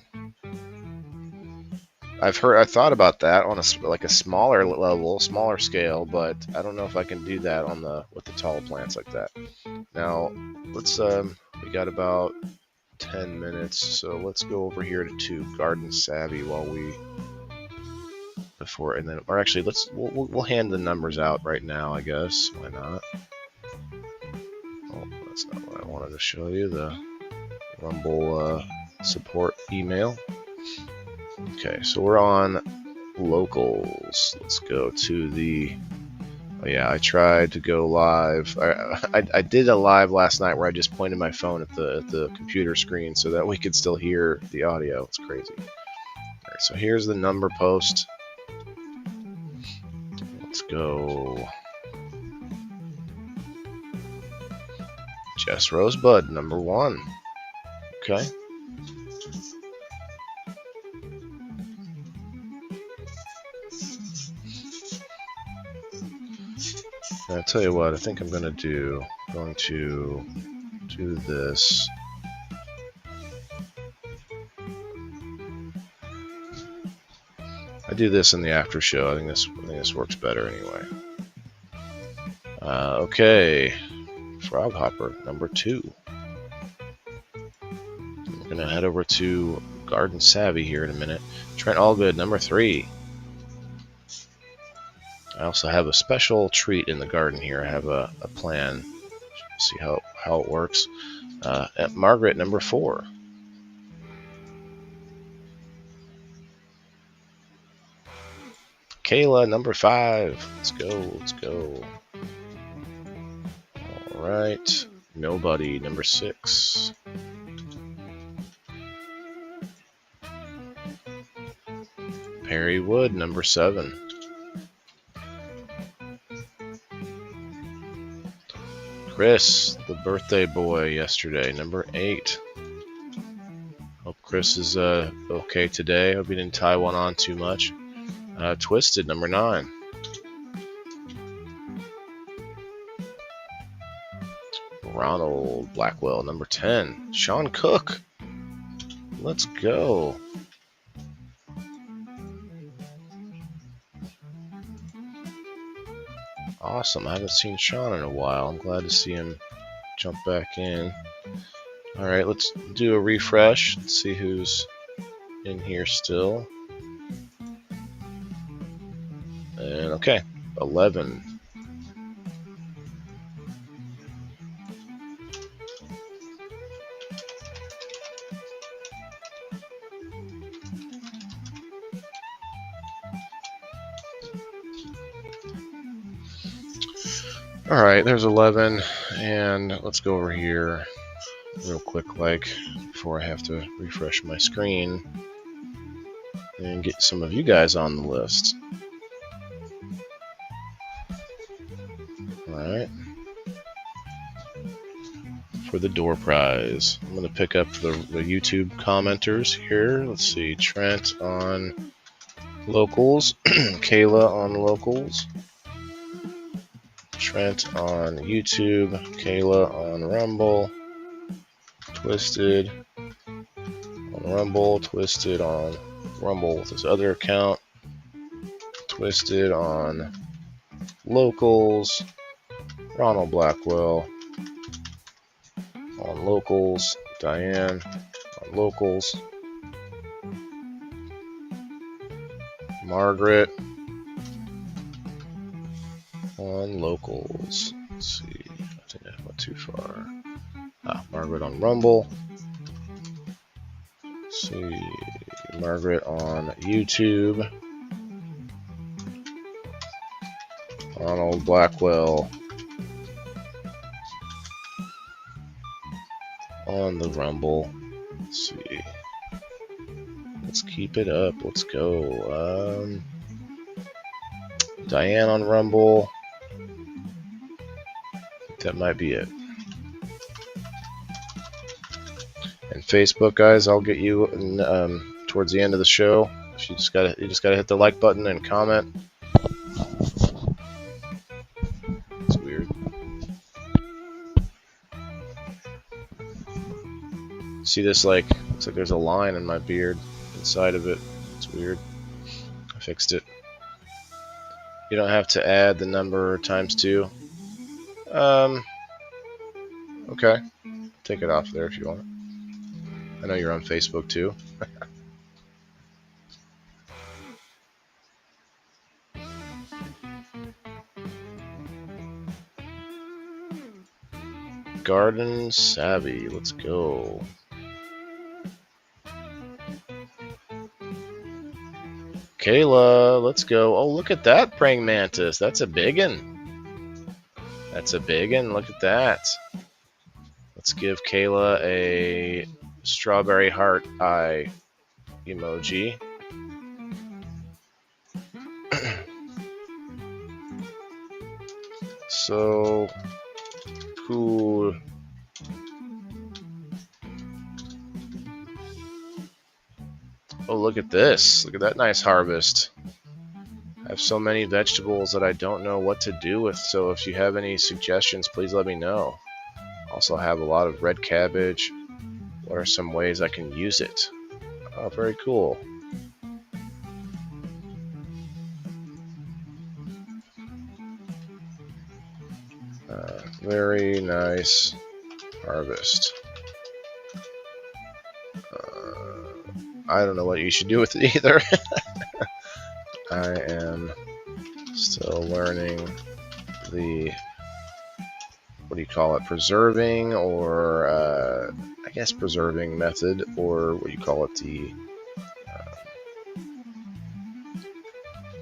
A: I thought about that on a smaller level, smaller scale, but I don't know if I can do that with the tall plants like that. Now, let's we got about 10 minutes, so let's go over here to Garden Savvy we'll hand the numbers out right now, I guess. Why not? Oh, that's not what I wanted to show you. The Rumble support email. Okay, so we're on locals. Let's go to the... Oh yeah, I tried to go live. I did a live last night where I just pointed my phone at the computer screen so that we could still hear the audio. It's crazy. Alright, so here's the number post. Let's go. Jess Rosebud, number 1. Okay. I'll tell you what, I think I'm going to do this. I do this in the after show. I think this works better anyway. Okay, Frog Hopper, number 2. We're going to head over to Garden Savvy here in a minute. Trent Allgood, number 3. I also have a special treat in the garden here. I have a plan. See how it works. At Margaret, number 4. Kayla, number 5. Let's go. All right. Nobody, number 6. Perry Wood, number 7. Chris, the birthday boy yesterday, number 8. Hope Chris is okay today. Hope he didn't tie one on too much. Twisted, number 9. Ronald Blackwell, number 10. Sean Cook, let's go. Awesome. I haven't seen Sean in a while. I'm glad to see him jump back in. Alright, let's do a refresh. Let's see who's in here still. And okay, 11. Alright, there's 11, and let's go over here real quick, before I have to refresh my screen and get some of you guys on the list. Alright. For the door prize, I'm going to pick up the YouTube commenters here. Let's see, Trent on locals, Kayla on locals. Trent on YouTube, Kayla on Rumble, Twisted on Rumble, Twisted on Rumble with his other account, Twisted on locals, Ronald Blackwell on locals, Diane on locals, Margaret on locals. Let's see, I think I went too far. Margaret on Rumble. Let's see, Margaret on YouTube. Ronald Blackwell on the Rumble. Let's see. Let's keep it up. Let's go. Diane on Rumble. I think that might be it. And Facebook, guys, I'll get you towards the end of the show. You just gotta hit the like button and comment. It's weird. See this, like, looks like there's a line in my beard inside of it. It's weird. I fixed it. You don't have to add the number ×2. Okay. Take it off there if you want. I know you're on Facebook too. Garden Savvy, let's go. Kayla, let's go. Oh, look at that praying mantis. That's a biggin. That's a biggin. Look at that. Let's give Kayla a strawberry heart eye emoji. So cool. Oh, look at this. Look at that nice harvest. I have so many vegetables that I don't know what to do with, so if you have any suggestions, please let me know. Also have a lot of red cabbage. What are some ways I can use it? Oh, very cool. Very nice harvest. I don't know what you should do with it either. I am still learning the, what do you call it, preserving, or I guess preserving method, or what do you call it, the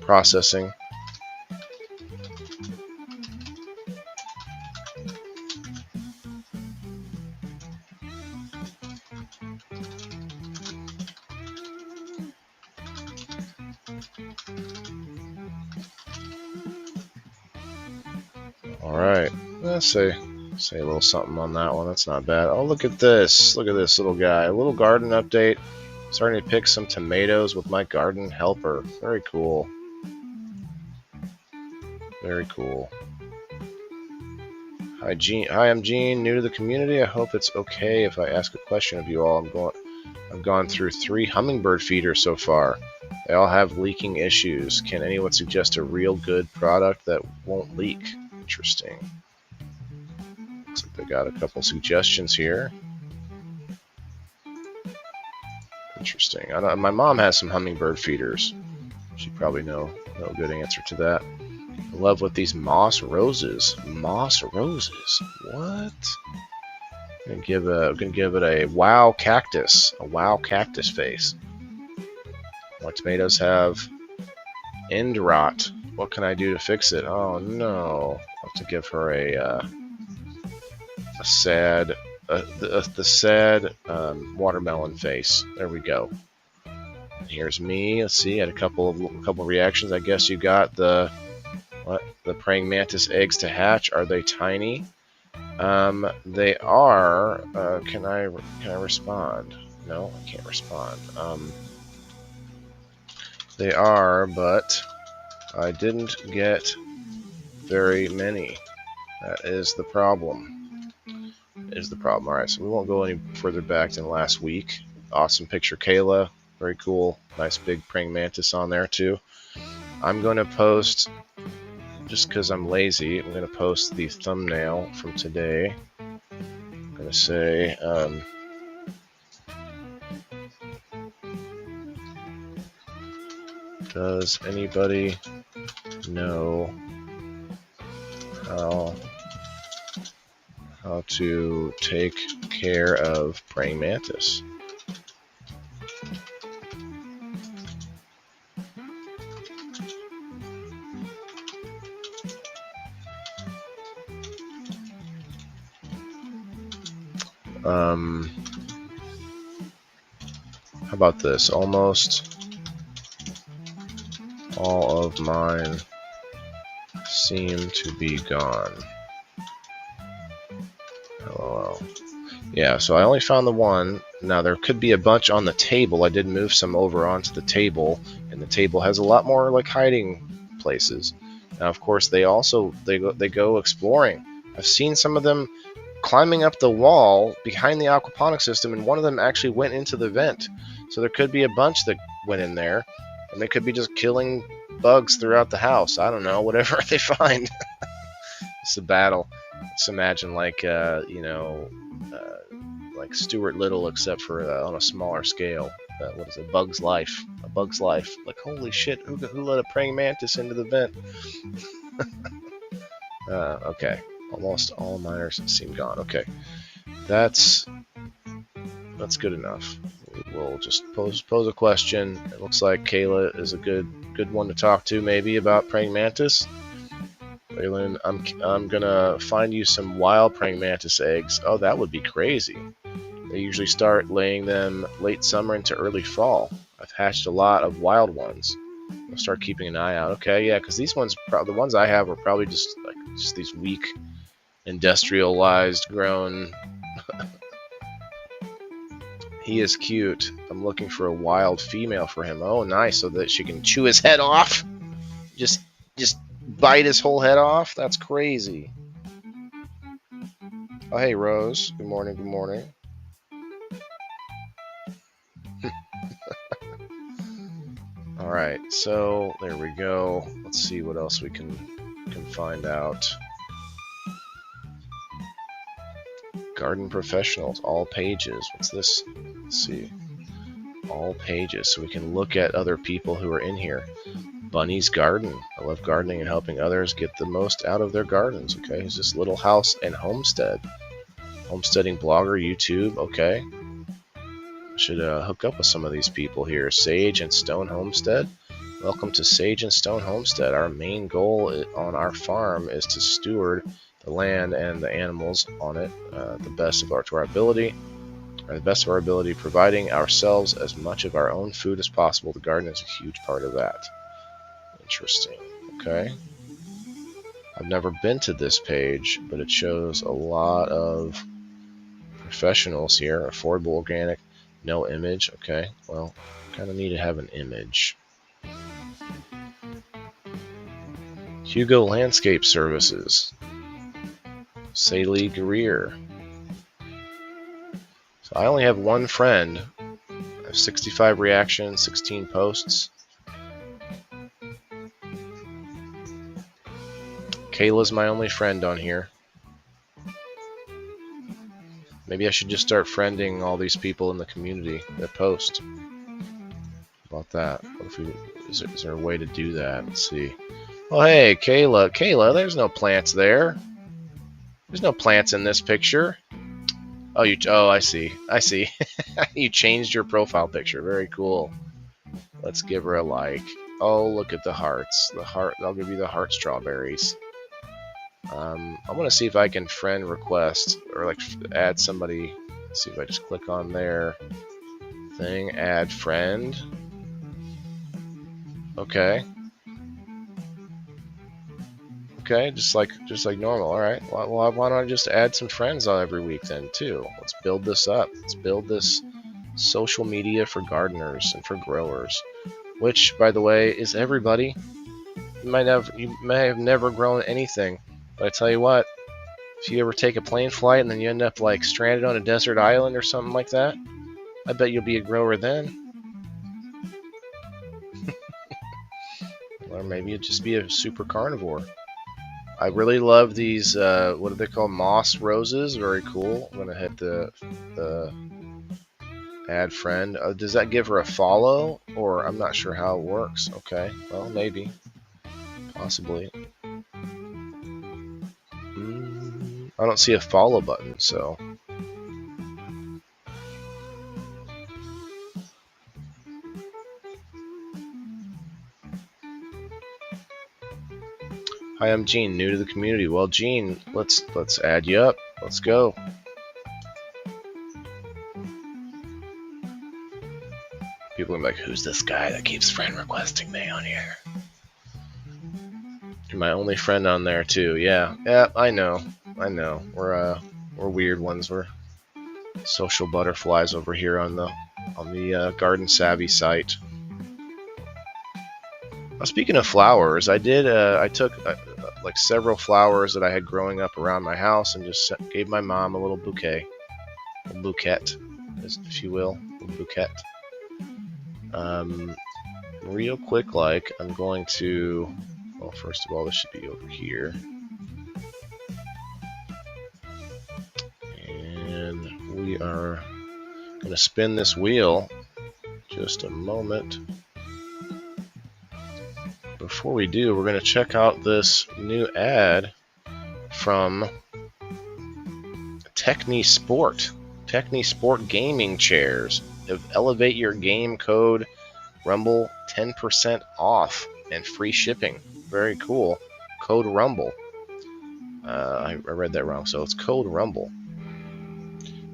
A: processing. Alright, let's say a little something on that one. That's not bad. Oh, look at this. Look at this little guy. A little garden update. Starting to pick some tomatoes with my garden helper. Very cool. Very cool. Hi, Gene. Hi, I'm Gene. New to the community. I hope it's okay if I ask a question of you all. I've gone through 3 hummingbird feeders so far. They all have leaking issues. Can anyone suggest a real good product that won't leak? Interesting. Looks like they got a couple suggestions here. Interesting. My mom has some hummingbird feeders. She'd probably know a good answer to that. I love with these moss roses. Moss roses. What? I'm gonna give it a wow cactus. A wow cactus face. My tomatoes have end rot. What can I do to fix it? Oh no! I'll have to give her a sad, the sad watermelon face. There we go. And here's me. Let's see. I had a couple reactions. I guess you got the praying mantis eggs to hatch. Are they tiny? They are. Can I respond? No, I can't respond. They are, but I didn't get very many. That is the problem. Alright, so we won't go any further back than last week. Awesome picture, Kayla. Very cool. Nice big praying mantis on there, too. I'm going to post, just because I'm lazy, I'm going to post the thumbnail from today. I'm going to say, does anybody know how to take care of praying mantis? How about this? Almost all of mine seem to be gone. LOL. Yeah, so I only found the one. Now there could be a bunch on the table. I did move some over onto the table, and the table has a lot more like hiding places. Now, of course, they go exploring. I've seen some of them climbing up the wall behind the aquaponic system, and one of them actually went into the vent. So there could be a bunch that went in there, and they could be just killing bugs throughout the house. I don't know, whatever they find. It's a battle. Just imagine like like Stuart Little, except for on a smaller scale. What is it? Bug's Life. A Bug's Life. Like, holy shit, who let a praying mantis into the vent? Okay. Almost all miners seem gone. Okay. That's good enough. We'll just pose a question. It looks like Kayla is a good one to talk to, maybe, about praying mantis. Raylan, I'm gonna find you some wild praying mantis eggs. Oh, that would be crazy. They usually start laying them late summer into early fall. I've hatched a lot of wild ones. I'll start keeping an eye out. Okay, yeah, because these ones, the ones I have, are probably just these weak, industrialized, grown. He is cute. I'm looking for a wild female for him. Oh, nice, so that she can chew his head off. Just bite his whole head off? That's crazy. Oh, hey, Rose. Good morning, good morning. Alright, so there we go. Let's see what else we can find out. Garden Professionals, all pages. What's this? Let's see. All pages, so we can look at other people who are in here. Bunny's Garden. I love gardening and helping others get the most out of their gardens. Okay, here's this little house and homestead. Homesteading blogger, YouTube. Okay. I should hook up with some of these people here. Sage and Stone Homestead. Welcome to Sage and Stone Homestead. Our main goal on our farm is to steward the land and the animals on it the best of our ability, providing ourselves as much of our own food as possible. The garden is a huge part of that. Interesting. Okay. I've never been to this page, but it shows a lot of professionals here. Affordable organic, no image. Okay, well, kind of need to have an image. Hugo Landscape Services. Saley Greer. So I only have one friend. I have 65 reactions, 16 posts. Kayla's my only friend on here. Maybe I should just start friending all these people in the community that post. How about that? What if is there a way to do that? Let's see. Oh, hey, Kayla, there's no plants there. There's no plants in this picture. Oh, I see. You changed your profile picture. Very cool. Let's give her a like. Oh, look at the hearts. I'll give you the heart strawberries. I want to see if I can friend request or like add somebody. Let's see if I just click on their thing, add friend. Okay, just like normal. All right. Well, why don't I just add some friends on every week then too? Let's build this up. Let's build this social media for gardeners and for growers, which, by the way, is everybody. You may have never grown anything. But I tell you what, if you ever take a plane flight and then you end up like stranded on a desert island or something like that, I bet you'll be a grower then. Or maybe you'll just be a super carnivore. I really love these, what do they call, moss roses? Very cool. I'm going to hit the add friend. Does that give her a follow? Or I'm not sure how it works. Okay, well, maybe. Possibly. I don't see a follow button, so. Hi, I'm Gene, new to the community. Well, Gene, let's add you up. Let's go. People are like, who's this guy that keeps friend requesting me on here? You're my only friend on there too. Yeah, I know. We're weird ones. We're social butterflies over here on the Garden Savvy site. Speaking of flowers, I took like several flowers that I had growing up around my house and just gave my mom a little bouquet, if you will, a bouquet. Real quick, I'm going to. Well, first of all, this should be over here, and we are going to spin this wheel. Just a moment. Before we do, we're going to check out this new ad from Techni Sport. Techni Sport gaming chairs. Elevate your game code Rumble 10% off and free shipping. Very cool. Code Rumble. I read that wrong, so it's code Rumble.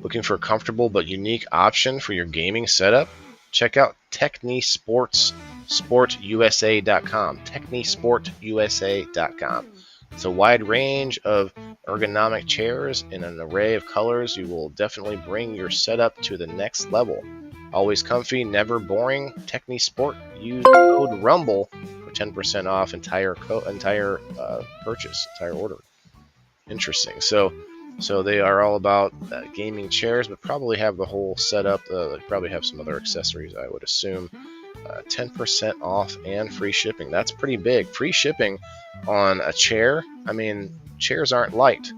A: Looking for a comfortable but unique option for your gaming setup? Check out TechniSportUSA.com. TechniSportUSA.com. It's a wide range of ergonomic chairs in an array of colors. You will definitely bring your setup to the next level. Always comfy, never boring. TechniSport. Use code Rumble for 10% off entire purchase, entire order. Interesting. So they are all about gaming chairs, but probably have the whole setup. They probably have some other accessories, I would assume. 10% off and free shipping. That's pretty big. Free shipping on a chair. I mean, chairs aren't light.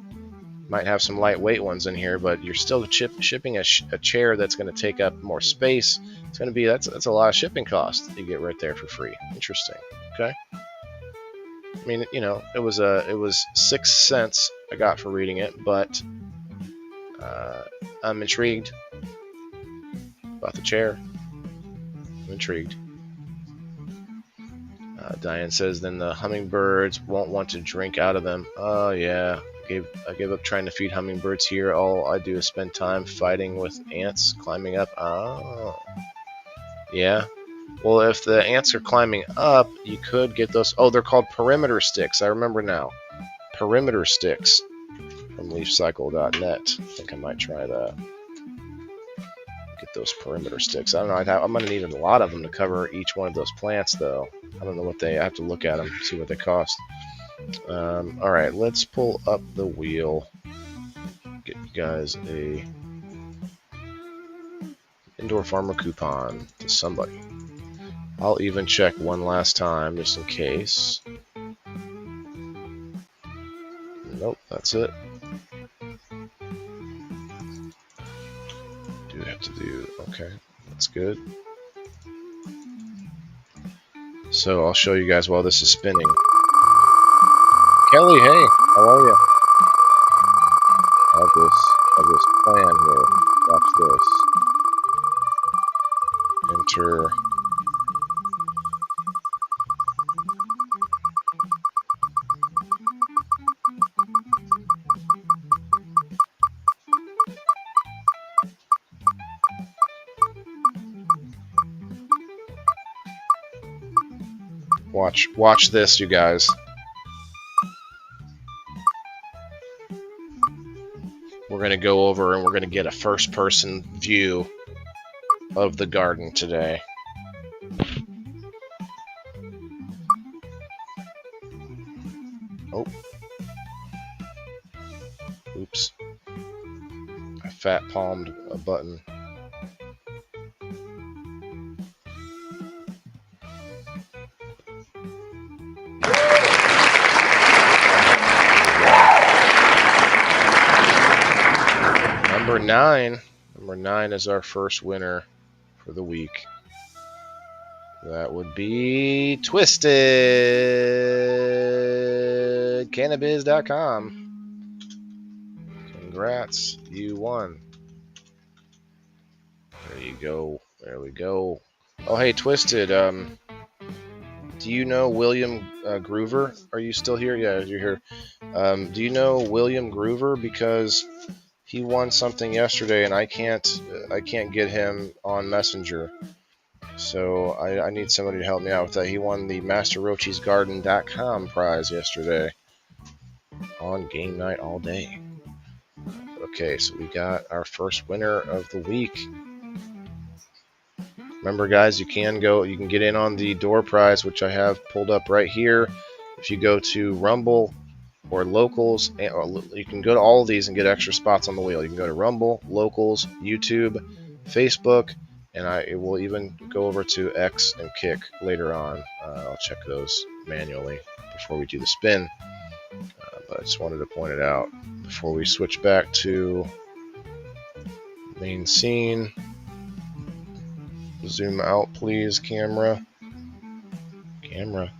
A: Might have some lightweight ones in here, but you're still shipping a chair that's going to take up more space. It's going to be that's a lot of shipping cost you get right there for free. Interesting. Okay. I mean, it was 6 cents I got for reading it, but I'm intrigued about the chair. I'm intrigued. Diane says, then the hummingbirds won't want to drink out of them. Oh yeah, I gave up trying to feed hummingbirds here. All I do is spend time fighting with ants climbing up. Oh, yeah. Well, if the ants are climbing up, you could get those. Oh, they're called perimeter sticks. I remember now. Perimeter sticks from leafcycle.net. I think I might try that. Get those perimeter sticks. I don't know. I'm going to need a lot of them to cover each one of those plants, though. I don't know what I have to look at them, see what they cost. All right, let's pull up the wheel. Get you guys a indoor farmer coupon to somebody. I'll even check one last time just in case. Nope, that's it. Do have to do, okay, that's good. So I'll show you guys while this is spinning. Kelly, hey, how are you? How's this plan here? Watch this. Enter. Watch this, you guys. We're going to go over and we're going to get a first-person view of the garden today. Oh. Oops. I fat-palmed a button. Number 9 is our first winner for the week. That would be TwistedCannabis.com. Congrats, you won. There you go. There we go. Oh, hey, Twisted. Do you know William Groover? Are you still here? Yeah, you're here. Do you know William Groover? Because he won something yesterday, and I can't get him on Messenger. So I need somebody to help me out with that. He won the MasterRochiesGarden.com prize yesterday on game night all day. Okay, so we got our first winner of the week. Remember, guys, you can get in on the door prize, which I have pulled up right here. If you go to Rumble or Locals, or you can go to all of these and get extra spots on the wheel. You can go to Rumble, Locals, YouTube, Facebook, and it will even go over to X and Kick later on. I'll check those manually before we do the spin. But I just wanted to point it out before we switch back to main scene. Zoom out, please, camera. Camera.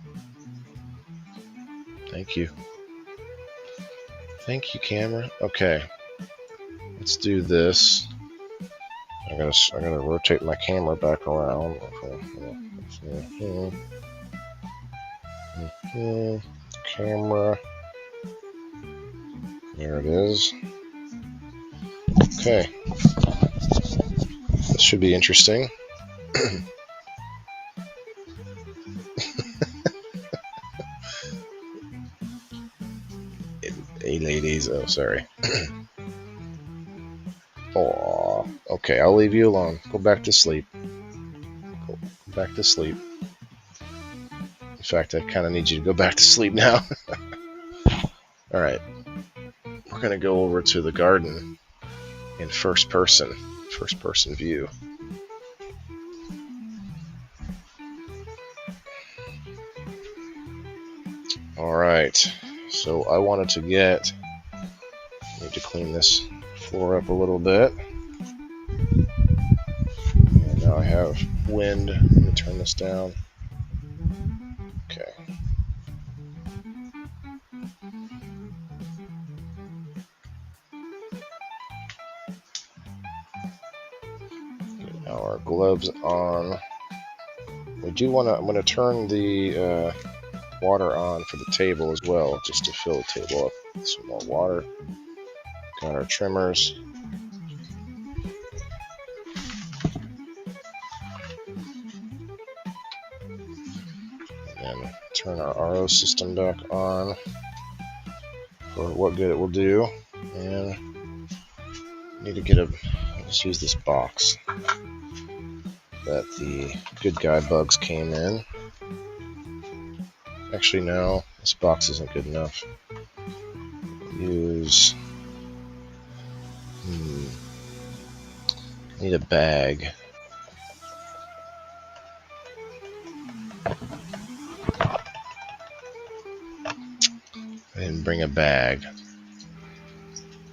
A: Thank you. Thank you, camera. Okay. Let's do this. I gotta rotate my camera back around. Camera. There it is. Okay. This should be interesting. Hey, ladies. Oh, sorry. Oh, okay. I'll leave you alone. Go back to sleep. Go back to sleep. In fact, I kind of need you to go back to sleep now. All right. We're going to go over to the garden in first person view. All right. So I wanted to need to clean this floor up a little bit. And now I have wind. Let me turn this down. Okay. Get our gloves on. I'm going to turn the water on for the table as well, just to fill the table up with some more water. Got our trimmers. And then turn our RO system back on for what good it will do. And need to let's use this box that the good guy bugs came in. Actually, no, this box isn't good enough. Use. Need a bag. I didn't bring a bag,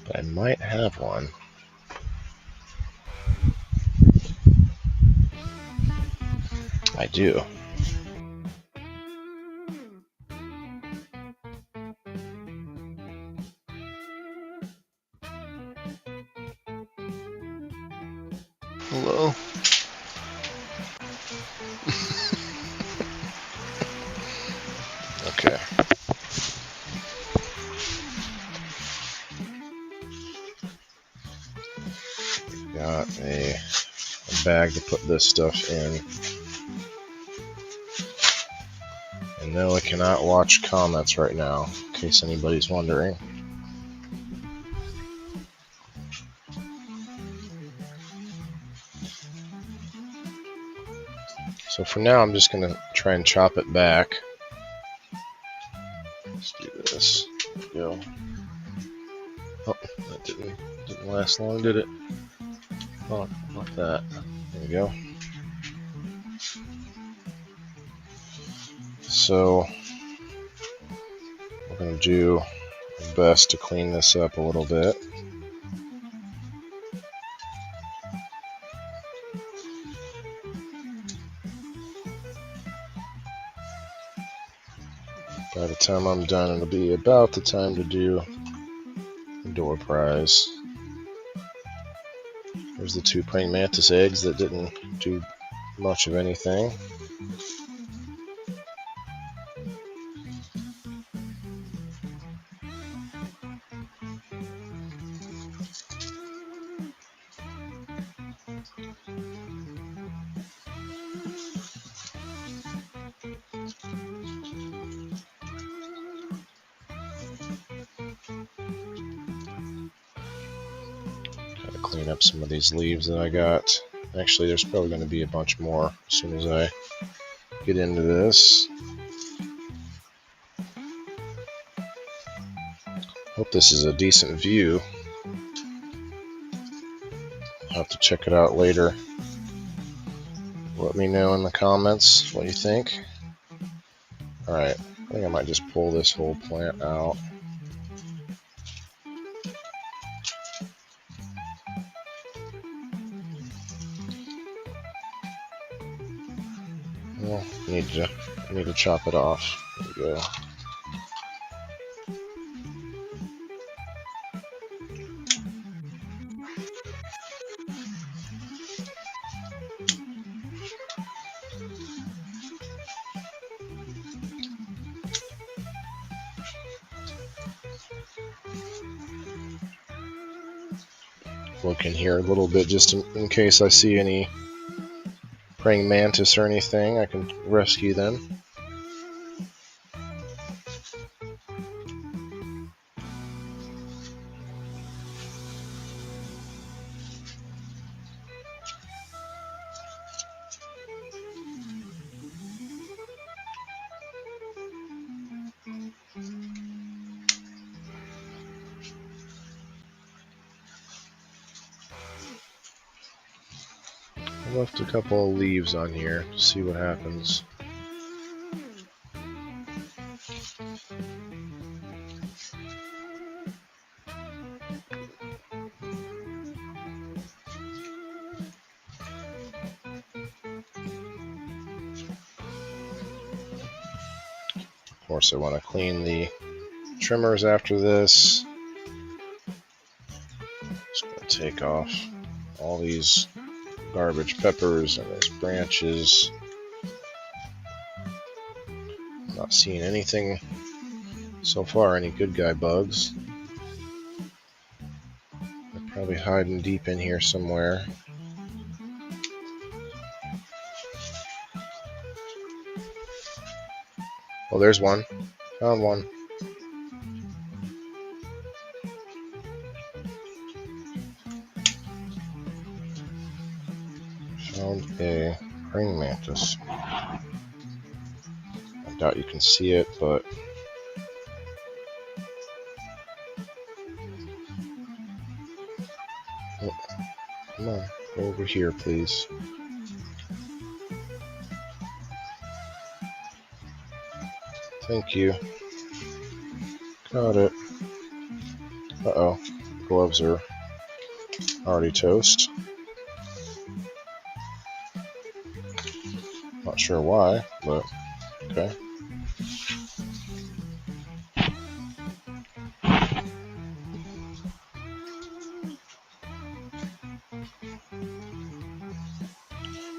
A: but I might have one. I do. Hello? Okay. Got a bag to put this stuff in. And no, I cannot watch comments right now, in case anybody's wondering. So for now, I'm just going to try and chop it back. Let's do this. There we go. Oh, that didn't last long, did it? Oh, not that. There we go. So we're going to do our best to clean this up a little bit. By the time I'm done, it'll be about the time to do the door prize. There's the 2 praying mantis eggs that didn't do much of anything. clean up some of these leaves that I got. Actually, there's probably going to be a bunch more as soon as I get into this. Hope this is a decent view. I'll have to check it out later. Let me know in the comments what you think. Alright, I think I might just pull this whole plant out. Well, I need to chop it off. There we go. Look in here a little bit just in case I see any praying mantis or anything. I can rescue them. I left a couple of leaves on here to see what happens. Of course, I want to clean the trimmers after this. Just going to take off all these garbage peppers and these branches. I'm not seeing anything so far, any good guy bugs. They're probably hiding deep in here somewhere. Oh, there's one. Found one. Found a praying mantis. I doubt you can see it, but oh, come on, go over here, please. Thank you. Got it. Uh-oh. Gloves are already toast. Not sure why, but okay.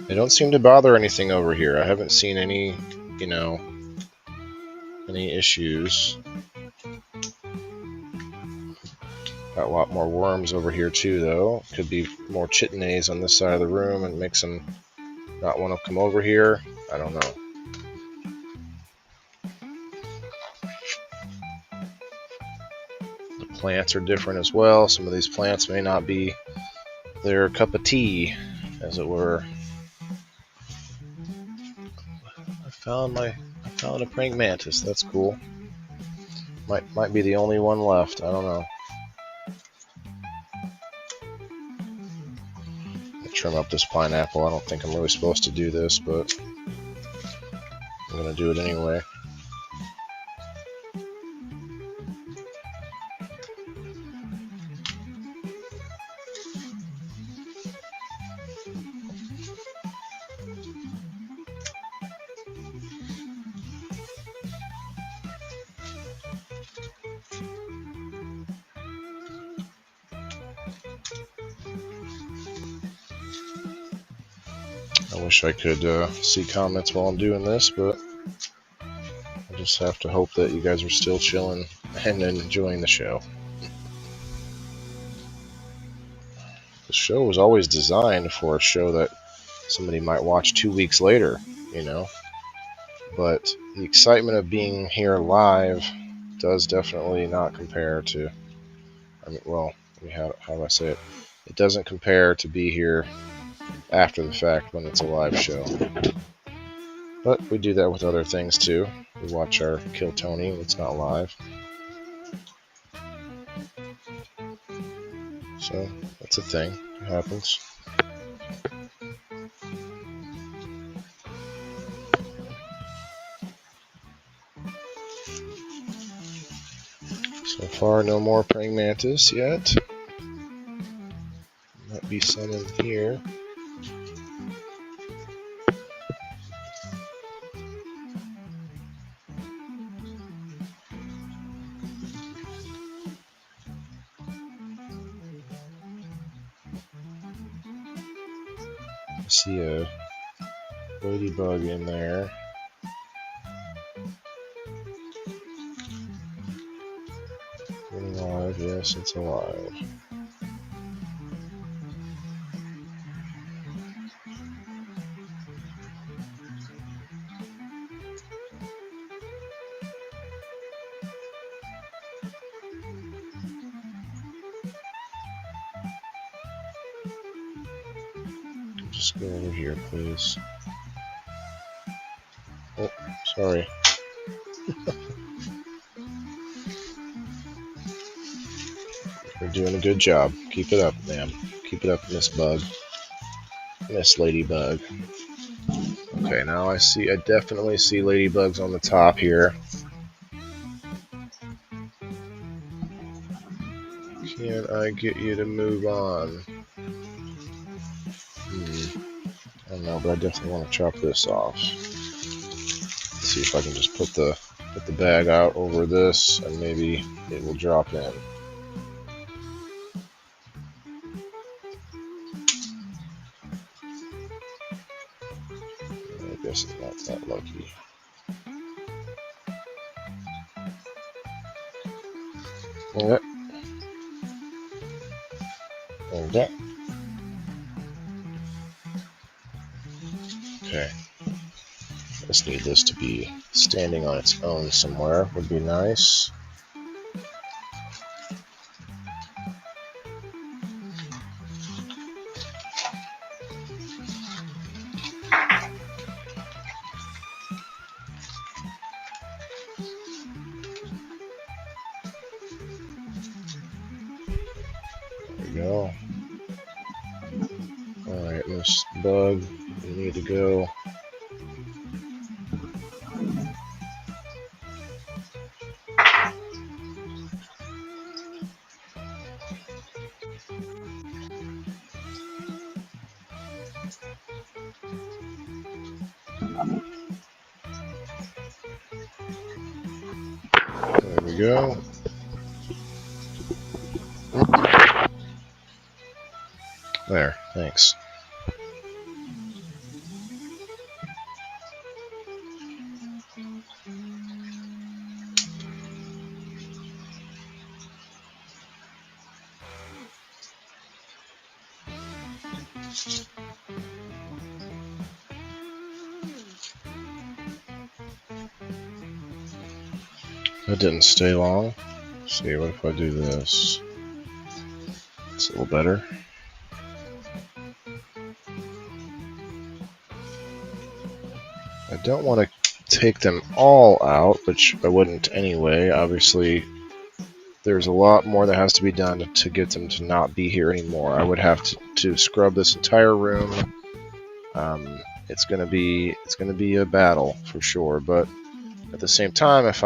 A: They don't seem to bother anything over here. I haven't seen any, any issues. Got a lot more worms over here too, though. Could be more chitinase on this side of the room and makes them not want to come over here. I don't know. The plants are different as well. Some of these plants may not be their cup of tea, as it were. I found a praying mantis. That's cool. Might be the only one left. I don't know. Trim up this pineapple. I don't think I'm really supposed to do this, but I'm gonna do it anyway. I wish I could see comments while I'm doing this, but I just have to hope that you guys are still chilling and enjoying the show. The show was always designed for a show that somebody might watch 2 weeks later, but the excitement of being here live does definitely not compare to, how do I say it? it doesn't compare to be here after the fact when it's a live show. But we do that with other things too. We watch our Kill Tony when it's not live. So that's a thing. It happens. So far, no more praying mantis yet. Might be some in here. I see a ladybug in there. Running alive, yes, it's alive. Just go over here, please. Oh, sorry. You're doing a good job. Keep it up, ma'am. Keep it up, Miss Bug. Miss Ladybug. Okay, now I definitely see ladybugs on the top here. Can I get you to move on? I don't know, but I definitely want to chop this off. Let's see if I can just put the bag out over this and maybe it will drop in. I guess it's not that lucky. Okay. Okay. Okay. I just need this to be standing on its own somewhere. Would be nice. There we go. Alright, Miss Bug, you need to go. There we go. There, thanks. That didn't stay long. Let's see, what if I do this? It's a little better. I don't want to take them all out, which I wouldn't anyway. Obviously, there's a lot more that has to be done to get them to not be here anymore. I would have to scrub this entire room. It's gonna be a battle for sure, but at the same time, if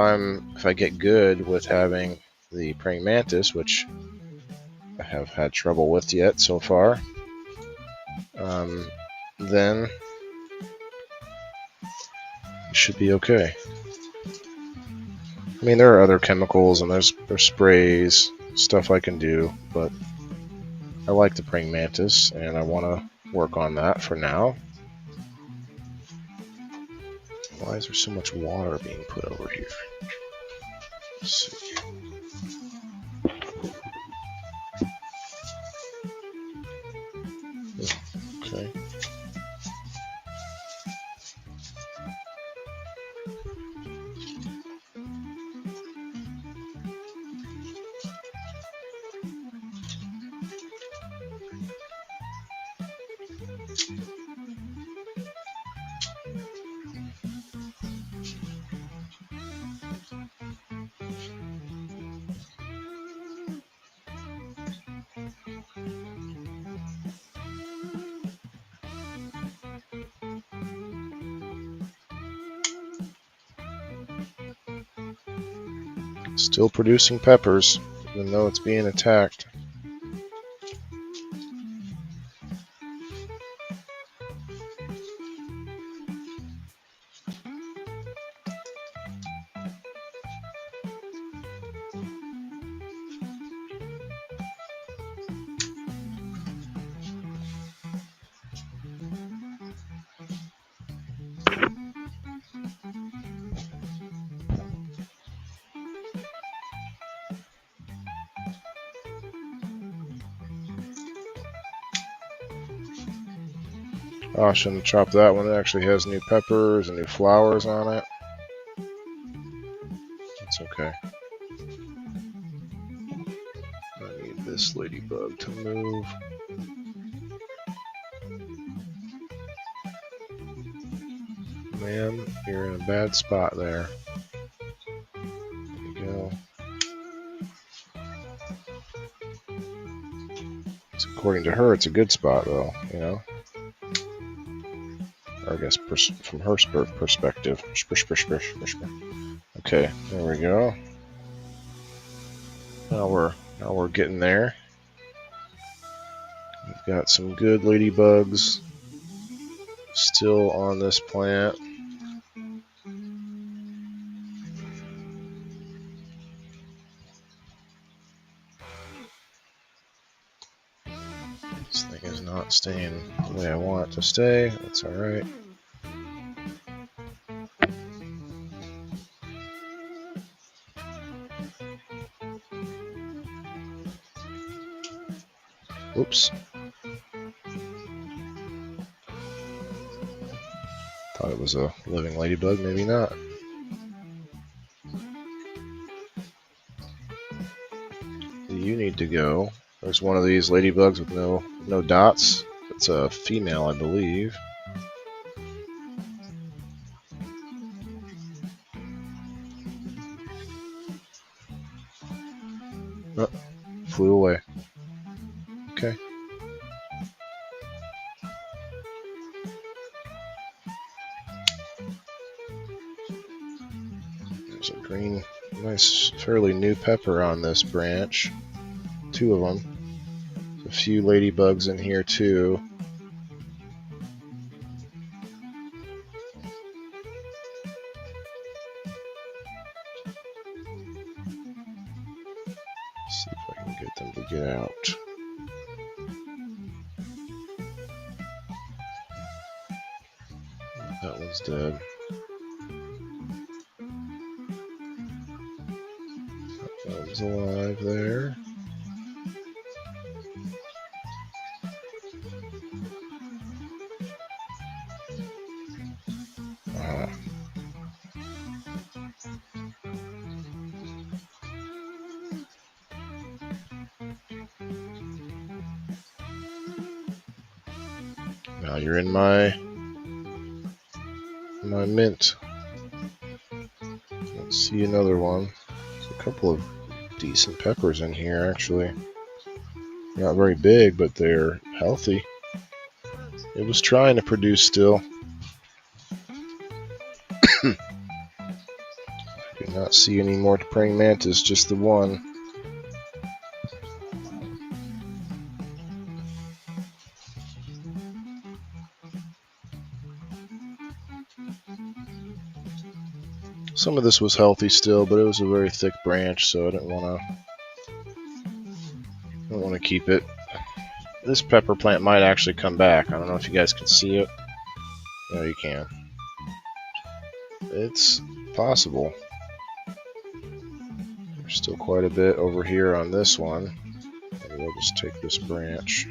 A: I get good with having the praying mantis, which I have had trouble with yet so far, then it should be okay. I mean, there are other chemicals and there's sprays, stuff I can do, but I like the praying mantis and I want to work on that for now. Why is there so much water being put over here? Let's see. Okay. Still producing peppers, even though it's being attacked. Oh, I shouldn't have chopped that one. It actually has new peppers and new flowers on it. It's okay. I need this ladybug to move. Man, you're in a bad spot there. There you go. So according to her, it's a good spot, though, you know? Or I guess from her perspective. Okay, there we go. Now we're getting there. We've got some good ladybugs still on this plant. This thing is not staying the way I want it to stay. That's alright. Oops. Thought it was a living ladybug, maybe not. You need to go. There's one of these ladybugs with no dots. It's a female, I believe. Oh, flew away. Okay. There's a green, nice, fairly new pepper on this branch. 2 of them. A few ladybugs in here too. See if I can get them to get out. That one's dead. That one's alive there. Now you're in my mint. Let's see another one. There's a couple of decent peppers in here, actually. Not very big, but they're healthy. It was trying to produce still. Do not see any more praying mantis, just the one. Some of this was healthy still, but it was a very thick branch, so I didn't want to keep it. This pepper plant might actually come back. I don't know if you guys can see it. No, you can. It's possible. There's still quite a bit over here on this one. Maybe we'll just take this branch.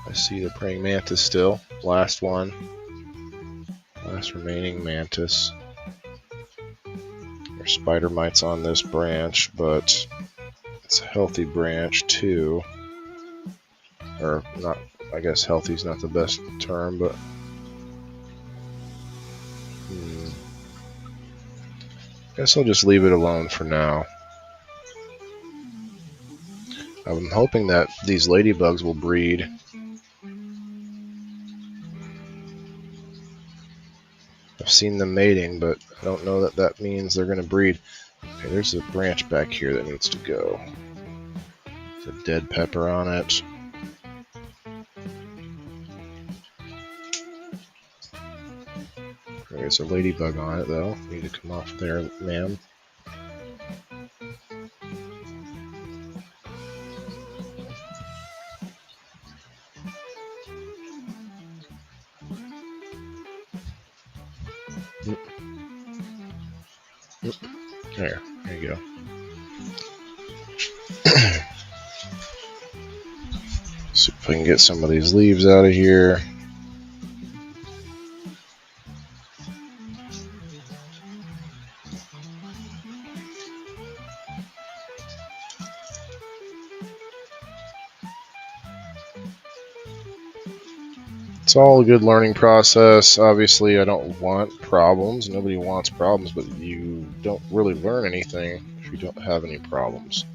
A: I see the praying mantis still. Last one. Last remaining mantis. There's spider mites on this branch, but It's a healthy branch too. Or not, I guess healthy is not the best term, but guess I'll just leave it alone for now. I'm hoping that these ladybugs will breed. I've seen them mating, but I don't know that that means they're going to breed. Okay, there's a branch back here that needs to go. There's a dead pepper on it. There's a ladybug on it, though. Need to come off there, ma'am. There you go. See if I can get some of these leaves out of here. It's all a good learning process. Obviously, I don't want problems. Nobody wants problems, but you don't really learn anything if you don't have any problems.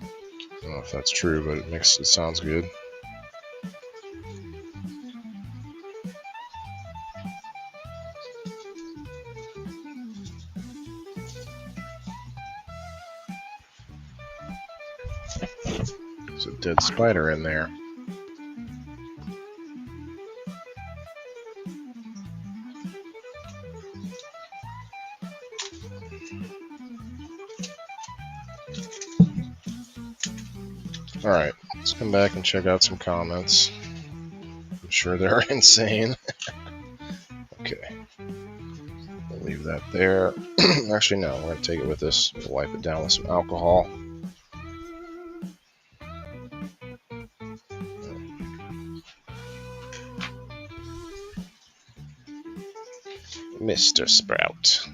A: I don't know if that's true, but it sounds good. There's a dead spider in there. Alright, let's come back and check out some comments. I'm sure they're insane. Okay. We'll leave that there. Actually, no, we're going to take it with us. We'll wipe it down with some alcohol. Mr. Sprout.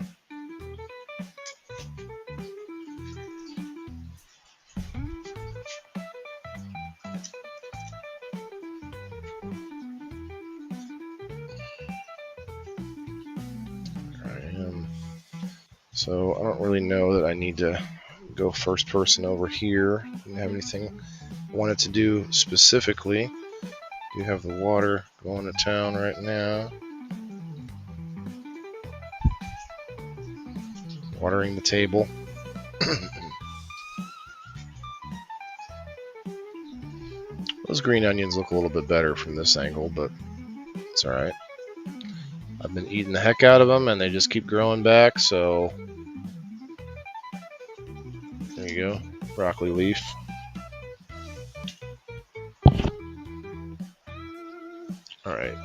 A: So I don't really know that I need to go first person over here. Didn't have anything I wanted to do specifically. Do have the water going to town right now. Watering the table. Those green onions look a little bit better from this angle, but it's alright. I've been eating the heck out of them and they just keep growing back, so there you go, broccoli leaf. Alright.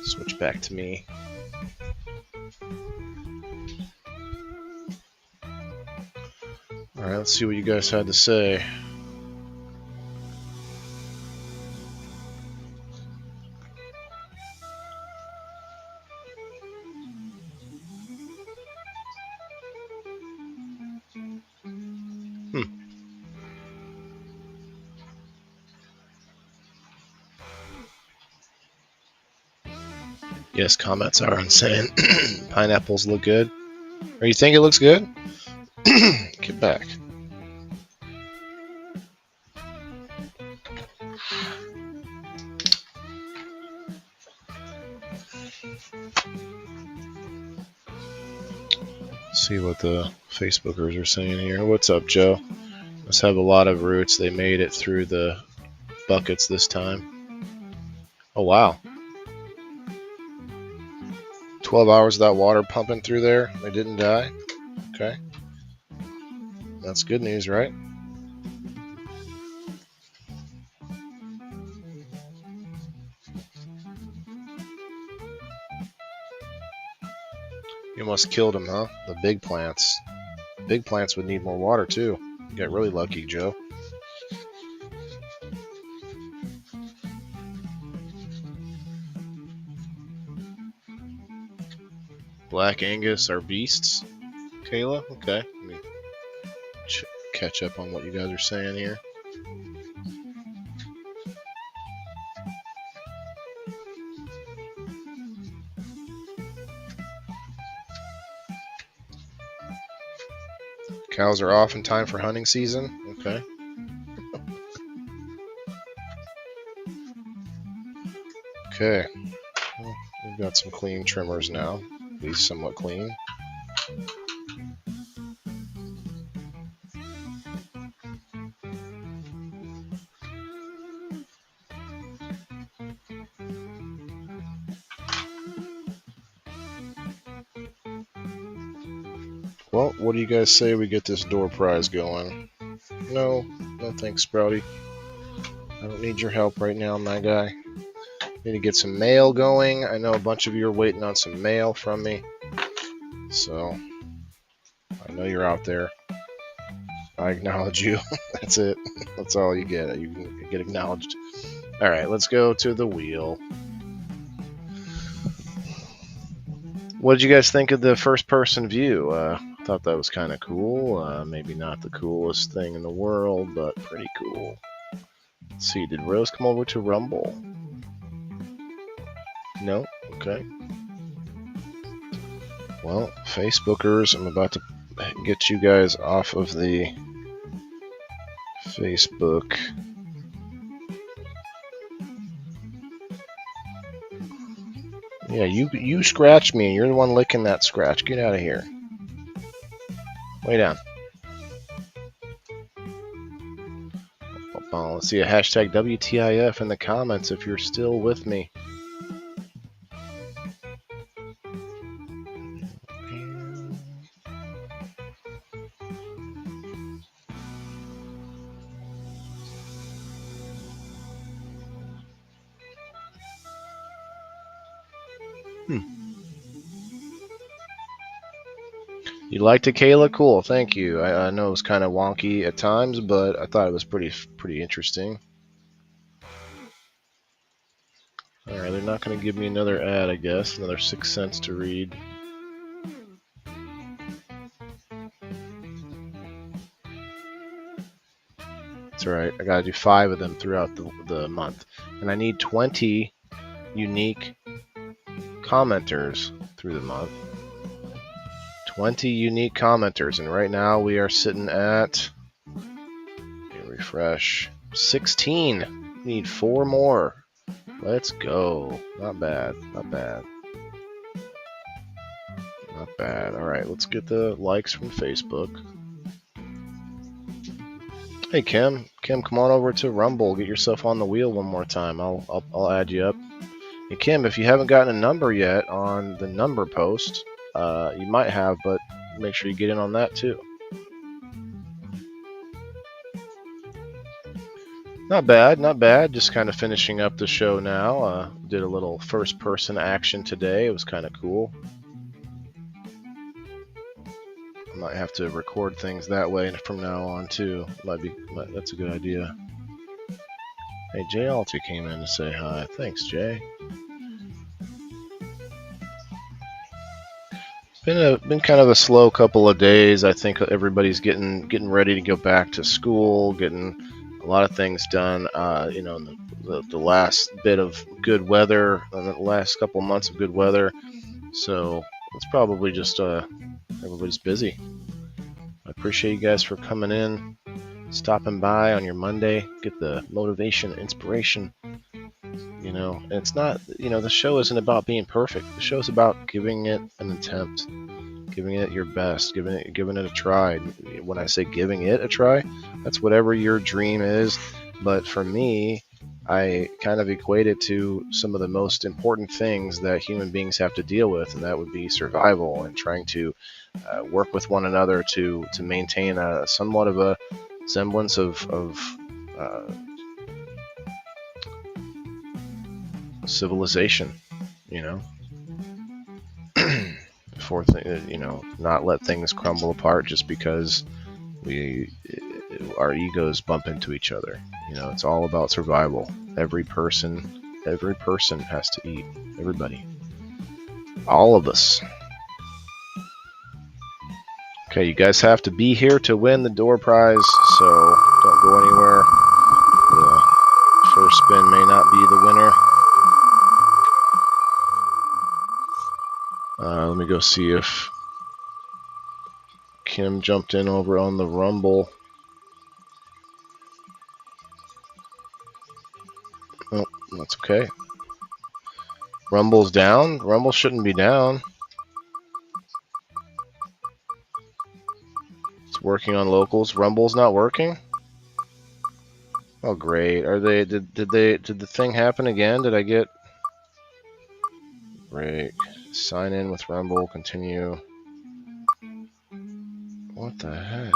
A: Switch back to me. Alright, let's see what you guys had to say. Yes, comments are insane. Pineapples look good. Or you think it looks good? Get back. See what the Facebookers are saying here. What's up, Joe? Must have a lot of roots. They made it through the buckets this time. Oh, wow. 12 hours of that water pumping through there. They didn't die. Okay. That's good news, right? You almost killed them, huh? The big plants. Big plants would need more water, too. You got really lucky, Joe. Black Angus are beasts, Kayla? Okay. Let me catch up on what you guys are saying here. Cows are off in time for hunting season. Okay. Okay. Well, we've got some clean trimmers now. At least somewhat clean. Well, what do you guys say we get this door prize going? No thanks, Sprouty. I don't need your help right now, my guy. Need to get some mail going. I know a bunch of you are waiting on some mail from me. So, I know you're out there. I acknowledge you. That's it. That's all you get. You get acknowledged. Alright, let's go to the wheel. What did you guys think of the first-person view? Thought that was kind of cool. Maybe not the coolest thing in the world, but pretty cool. Let's see, did Rose come over to Rumble? No? Okay. Well, Facebookers, I'm about to get you guys off of the Facebook. Yeah, you scratched me. You're the one licking that scratch. Get out of here. Way down. Let's see a hashtag WTIF in the comments if you're still with me. You liked it, Kayla? Cool, thank you. I know it was kind of wonky at times, but I thought it was pretty interesting. Alright, they're not going to give me another ad, I guess. Another 6 cents to read. That's alright. I got to do 5 of them throughout the month. And I need 20 unique commenters through the month. 20 unique commenters, and right now we are sitting at, refresh, 16. We need 4 more. Let's go. Not bad, not bad. Not bad. Alright, let's get the likes from Facebook. Hey Kim, come on over to Rumble. Get yourself on the wheel one more time. I'll add you up. Hey Kim, if you haven't gotten a number yet on the number post, you might have, but make sure you get in on that too. Not bad, not bad. Just kind of finishing up the show now. Did a little first-person action today. It was kind of cool. I might have to record things that way from now on too. That's a good idea. Hey, Jay Alty came in to say hi. Thanks, Jay. Been kind of a slow couple of days. I think everybody's getting ready to go back to school, getting a lot of things done. You know, the last bit of good weather, the last couple of months of good weather. So it's probably just everybody's busy. I appreciate you guys for coming in, stopping by on your Monday, get the motivation, inspiration. You know, and it's not, you know, the show isn't about being perfect. The show's about giving it an attempt, giving it your best, giving it a try. When I say giving it a try, that's whatever your dream is. But for me, I kind of equate it to some of the most important things that human beings have to deal with, and that would be survival and trying to work with one another to maintain a somewhat of a semblance of civilization, you know, not let things crumble apart just because our egos bump into each other. You know, it's all about survival. Every person has to eat. Everybody, all of us. Okay, you guys have to be here to win the door prize, so don't go anywhere. The first spin may not be the winner. Let me go see if Kim jumped in over on the Rumble. Oh, that's okay. Rumble's down. Rumble shouldn't be down. It's working on locals. Rumble's not working. Oh great. Are they? Did the thing happen again? Did I get? Great. Sign in with Rumble. Continue. What the heck?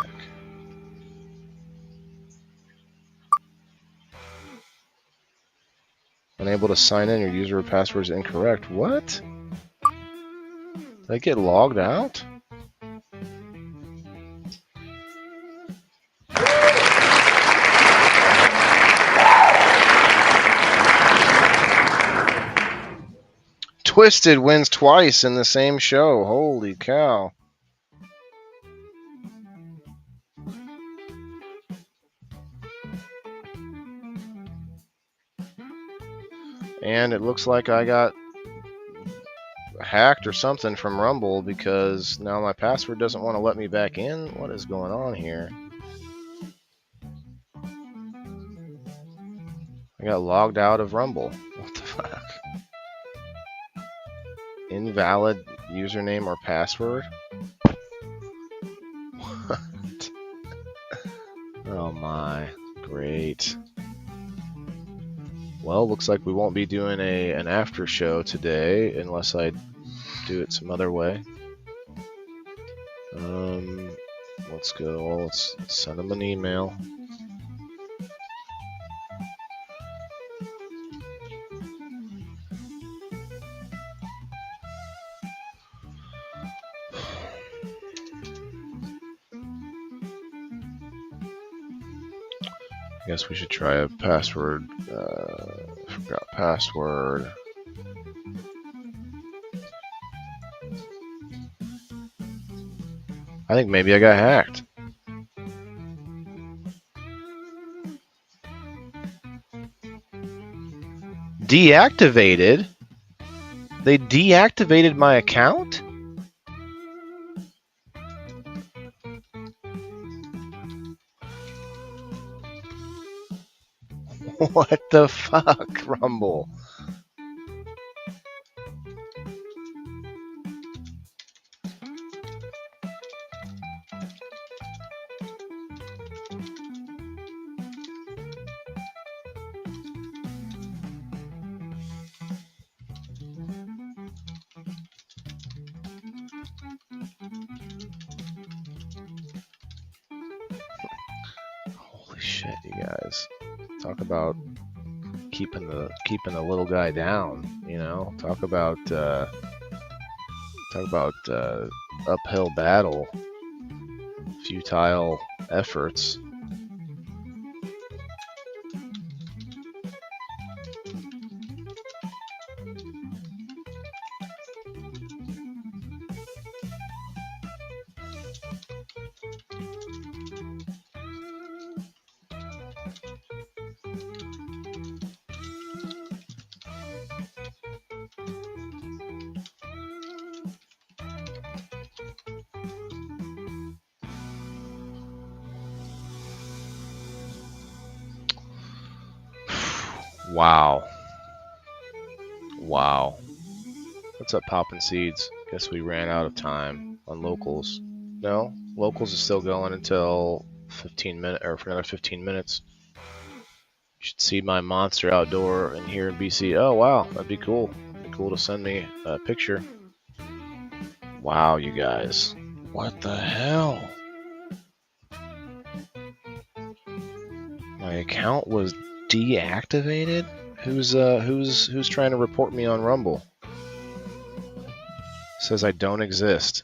A: Unable to sign in. Your user password is incorrect. What? Did I get logged out? Twisted wins twice in the same show. Holy cow. And it looks like I got hacked or something from Rumble because now my password doesn't want to let me back in. What is going on here? I got logged out of Rumble. What the fuck? Invalid username or password? What? Oh my. Great. Well, looks like we won't be doing an after show today unless I do it some other way. Let's go. Let's send them an email. I guess we should try a password. Forgot password. I think maybe I got hacked. Deactivated? They deactivated my account? What the fuck, Rumble? Holy shit, you guys. Talk about keeping the little guy down, you know? Talk about uphill battle, futile efforts. Wow. Wow. What's up, Poppin' Seeds? Guess we ran out of time on locals. No, locals is still going until 15 minutes, or for another 15 minutes. You should see my monster outdoor in here in BC. Oh wow, that'd be cool. It'd be cool to send me a picture. Wow, you guys. What the hell? My account was deactivated? Who's trying to report me on Rumble? Says I don't exist.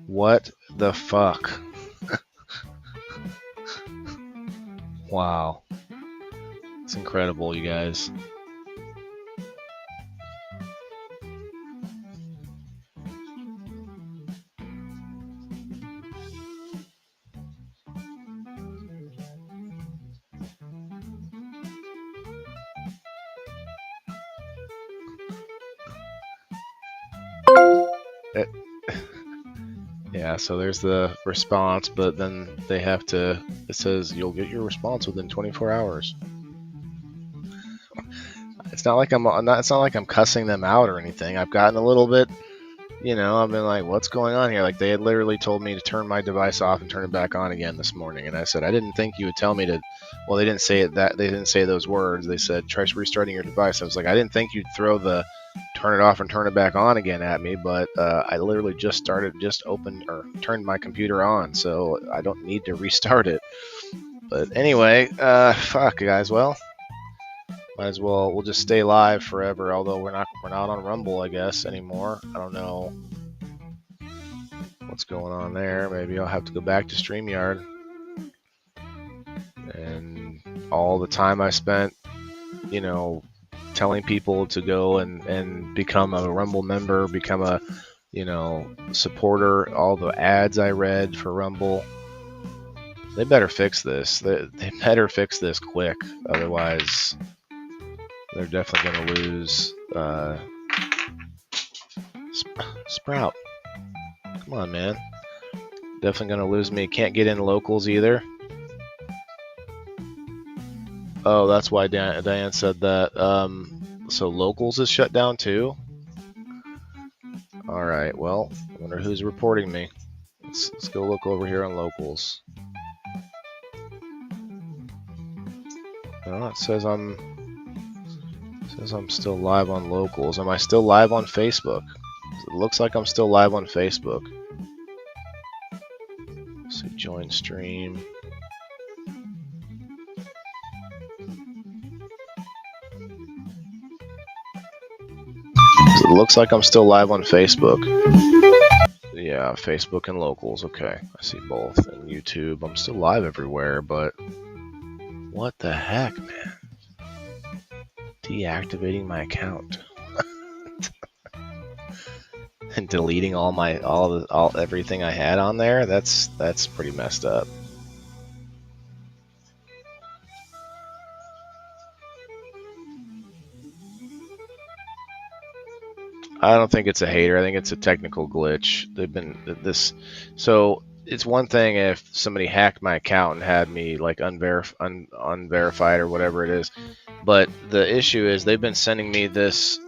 A: What the fuck? Wow. It's incredible, you guys. It, yeah, so there's the response, but then they have to. It says you'll get your response within 24 hours. It's not like I'm not. It's not like I'm cussing them out or anything. I've gotten a little bit. I've been like, what's going on here? Like they had literally told me to turn my device off and turn it back on again this morning, and I said I didn't think you would tell me to. Well, they didn't say it that they didn't say those words. They said try restarting your device. I was like, I didn't think you'd throw the turn it off and turn it back on again at me, but I literally just opened or turned my computer on, so I don't need to restart it. But anyway, fuck guys. Well, might as well. We'll just stay live forever. Although we're not on Rumble, I guess anymore. I don't know what's going on there. Maybe I'll have to go back to StreamYard. And all the time I spent, telling people to go and become a Rumble member, become a, supporter, all the ads I read for Rumble. They better fix this. They better fix this quick. Otherwise, they're definitely going to lose. Sprout. Come on, man. Definitely going to lose me. Can't get in locals either. Oh, that's why Diane said that. So locals is shut down too? Alright, well, I wonder who's reporting me. Let's go look over here on locals. Oh, it says I'm still live on locals. Am I still live on Facebook? It looks like I'm still live on Facebook. So join stream. It looks like I'm still live on Facebook. Yeah, Facebook and locals. Okay, I see both. And YouTube. I'm still live everywhere, but what the heck, man? Deactivating my account and deleting all everything I had on there. That's pretty messed up. I don't think it's a hater. I think it's a technical glitch. They've been this. So it's one thing if somebody hacked my account and had me like unverified or whatever it is, but the issue is they've been sending me this.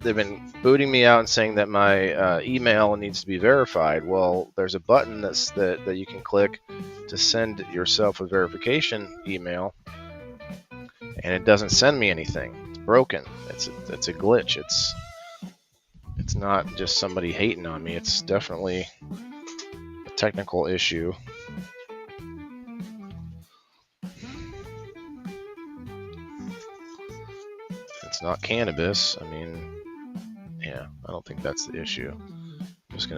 A: They've been booting me out and saying that my email needs to be verified. Well, there's a button that you can click to send yourself a verification email, and it doesn't send me anything. It's broken. It's a glitch. It's not just somebody hating on me. It's definitely a technical issue. It's not cannabis. I mean, yeah, I don't think that's the issue. I'm just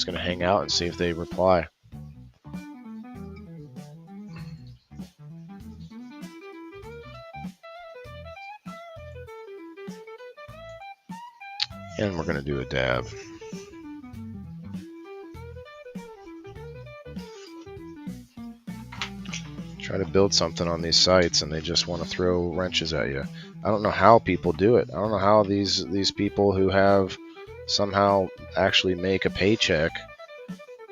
A: gonna hang out and see if they reply. And we're gonna do a dab. Try to build something on these sites and they just want to throw wrenches at you. I don't know how people do it. I don't know how these people who have somehow actually make a paycheck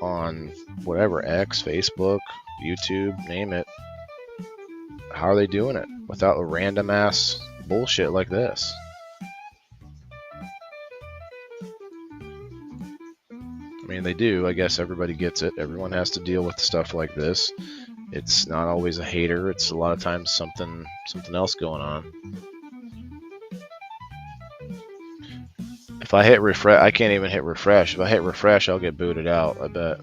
A: on whatever, X, Facebook, YouTube, name it. How are they doing it without a random ass bullshit like this? I mean, they do. I guess everybody gets it. Everyone has to deal with stuff like this. It's not always a hater. It's a lot of times something else going on. If I hit refresh, I can't even hit refresh. If I hit refresh, I'll get booted out, I bet.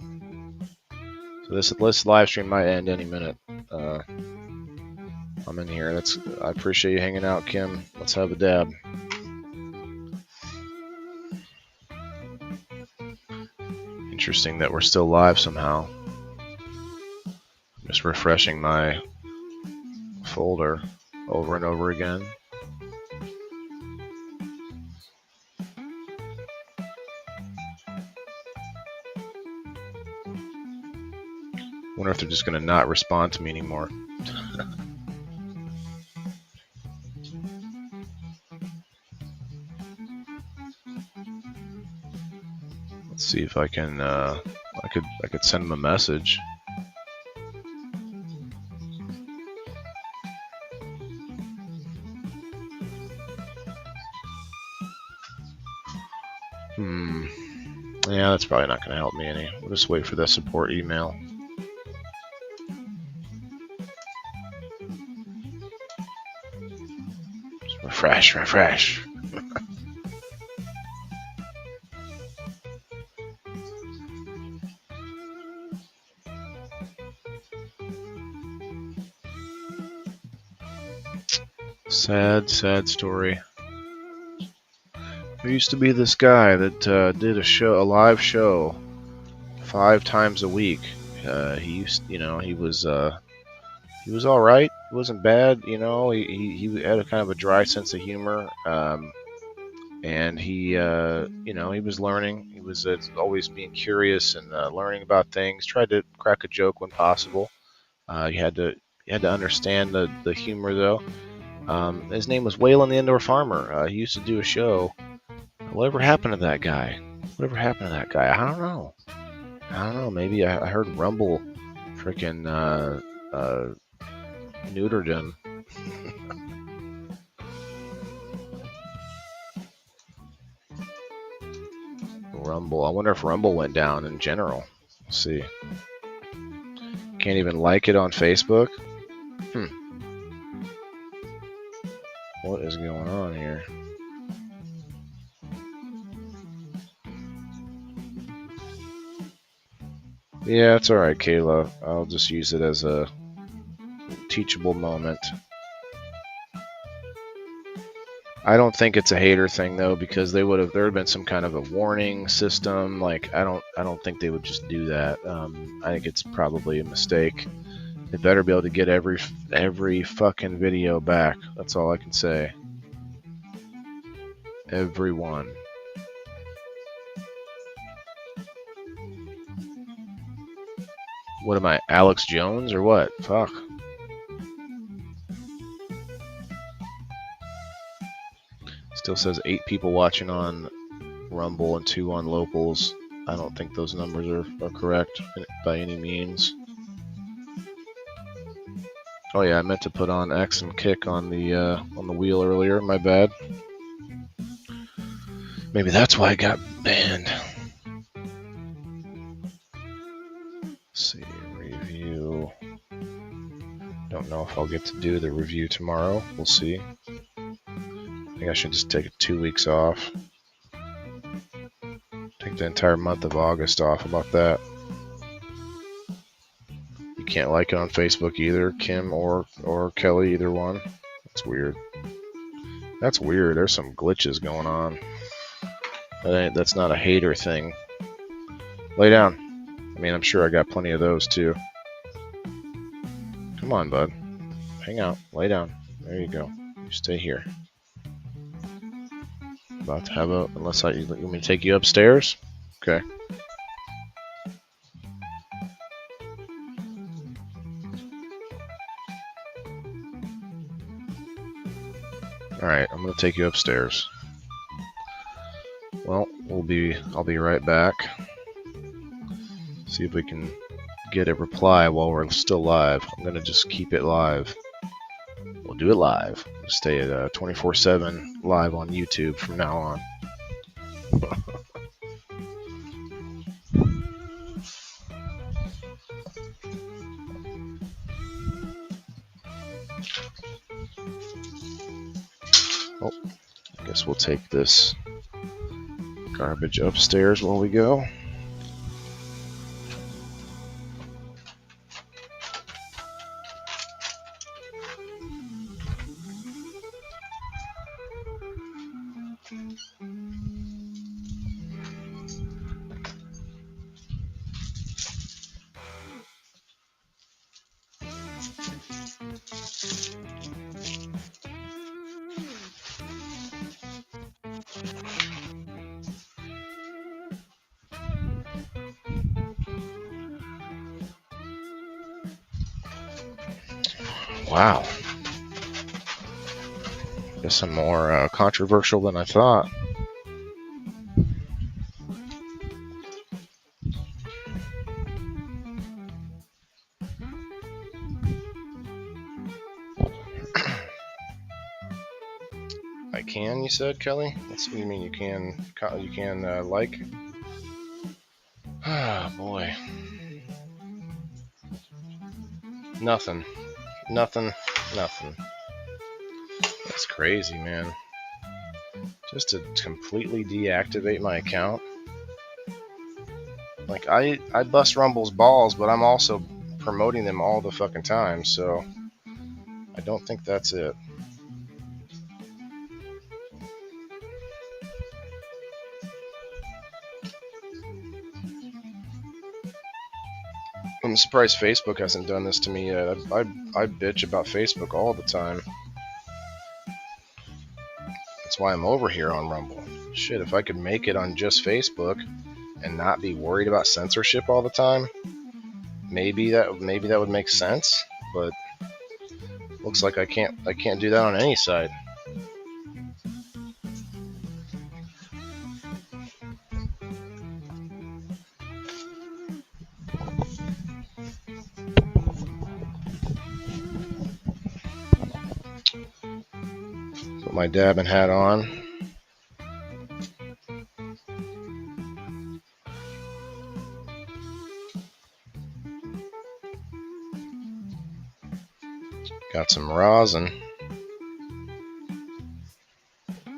A: So this live stream might end any minute. I'm in here. I appreciate you hanging out, Kim. Let's have a dab. Interesting that we're still live somehow. I'm just refreshing my folder over and over again. Wonder if they're just gonna not respond to me anymore. see if I can. I could send him a message. Yeah, that's probably not going to help me any. We'll just wait for the support email. Just refresh. Sad story. There used to be this guy that did a live show 5 times a week. He was all right. He wasn't bad. He had a kind of a dry sense of humor. And he was learning. He was always being curious and learning about things. Tried to crack a joke when possible. You had to understand the humor though. His name was Waylon the Indoor Farmer. He used to do a show. Whatever happened to that guy? I don't know. Maybe I heard Rumble freaking neutered him. Rumble. I wonder if Rumble went down in general. Let's see. Can't even like it on Facebook. What is going on here? Yeah, it's alright, Kayla. I'll just use it as a teachable moment. I don't think it's a hater thing though, because there would have been some kind of a warning system. Like I don't think they would just do that. I think it's probably a mistake. They better be able to get every fucking video back. That's all I can say. Everyone. What am I, Alex Jones or what? Fuck. Still says 8 people watching on Rumble and 2 on Locals. I don't think those numbers are correct by any means. Oh yeah, I meant to put on X and kick on the wheel earlier. My bad. Maybe that's why I got banned. Let's see, review. Don't know if I'll get to do the review tomorrow. We'll see. I think I should just take 2 weeks off. Take the entire month of August off. How about that? You can't like it on Facebook either, Kim or Kelly, either one. That's weird. That's weird. There's some glitches going on. That's not a hater thing. Lay down. I mean, I'm sure I got plenty of those too. Come on, bud. Hang out. Lay down. There you go. You stay here. About to have you want me to take you upstairs? Okay. Alright, I'm gonna take you upstairs. Well, I'll be right back. See if we can get a reply while we're still live. I'm gonna just keep it live. We'll do it live. We'll stay at 24/7 live on YouTube from now on. Oh, I guess we'll take this garbage upstairs while we go. Wow. Guess I'm more controversial than I thought. can, you said, Kelly? That's what you mean. You can like. Ah, boy. Nothing. Nothing. That's crazy, man. Just to completely deactivate my account. Like, I bust Rumble's balls, but I'm also promoting them all the fucking time, so I don't think that's it. I'm surprised Facebook hasn't done this to me yet. I bitch about Facebook all the time. That's why I'm over here on Rumble. Shit, if I could make it on just Facebook and not be worried about censorship all the time, maybe that would make sense. But looks like I can't do that on any side. Put my dabbing hat on. Got some rosin.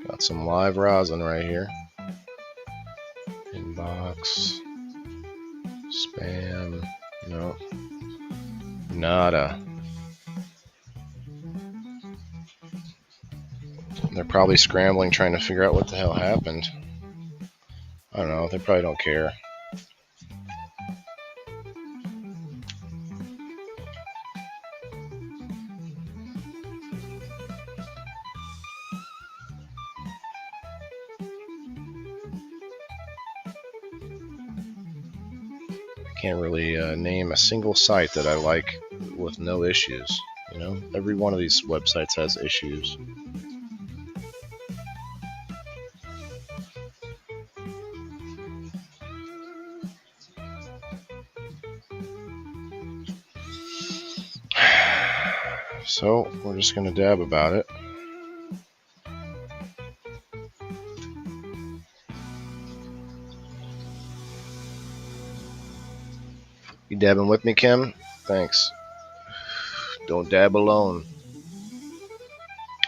A: Got some live rosin right here. Inbox. Spam. No. Nada. They're probably scrambling trying to figure out what the hell happened. I don't know. They probably don't care. Can't really name a single site that I like with no issues. You know, every one of these websites has issues. So we're just gonna dab about it. You dabbing with me, Kim? Thanks. Don't dab alone.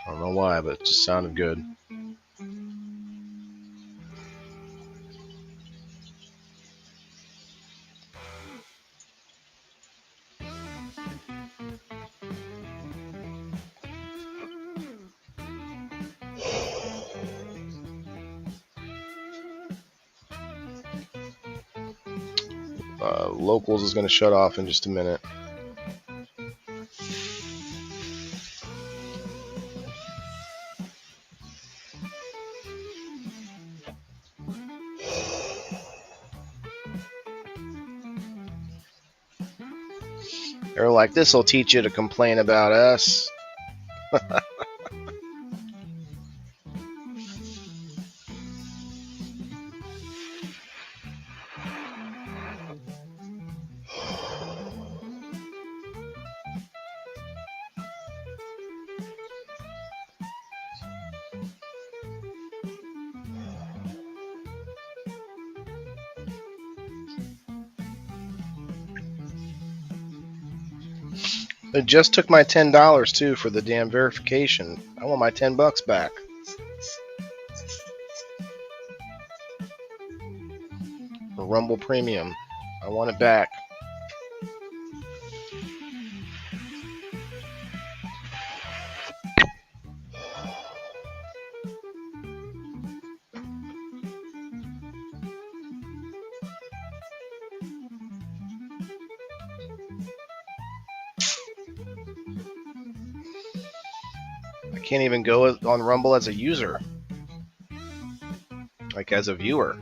A: I don't know why, but it just sounded good. Locals is going to shut off in just a minute. They're like, this will teach you to complain about us. They just took my $10 too for the damn verification. I want my $10 back. For Rumble Premium. I want it back. I can't even go on Rumble as a user. Like as a viewer.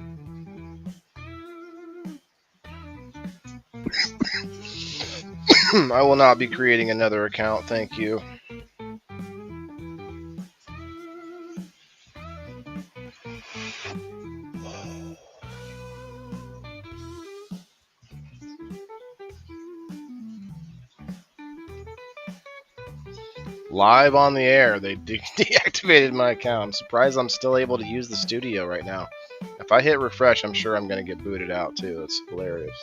A: I will not be creating another account, thank you. Live on the air, they deactivated my account. I'm surprised I'm still able to use the studio right now. If I hit refresh, I'm sure I'm going to get booted out too. It's hilarious.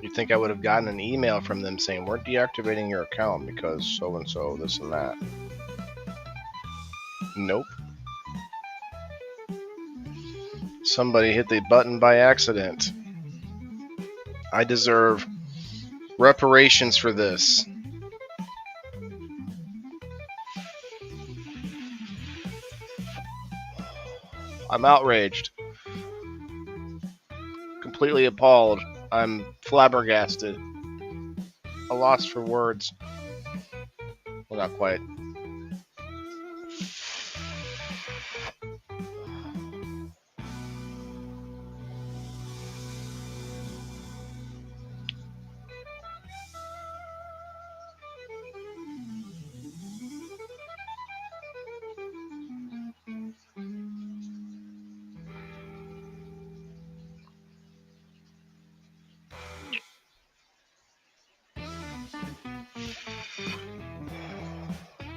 A: You'd think I would have gotten an email from them saying, we're deactivating your account because so-and-so, this and that. Nope. Somebody hit the button by accident. I deserve reparations for this. I'm outraged. Completely appalled. I'm flabbergasted. A loss for words. Well, not quite.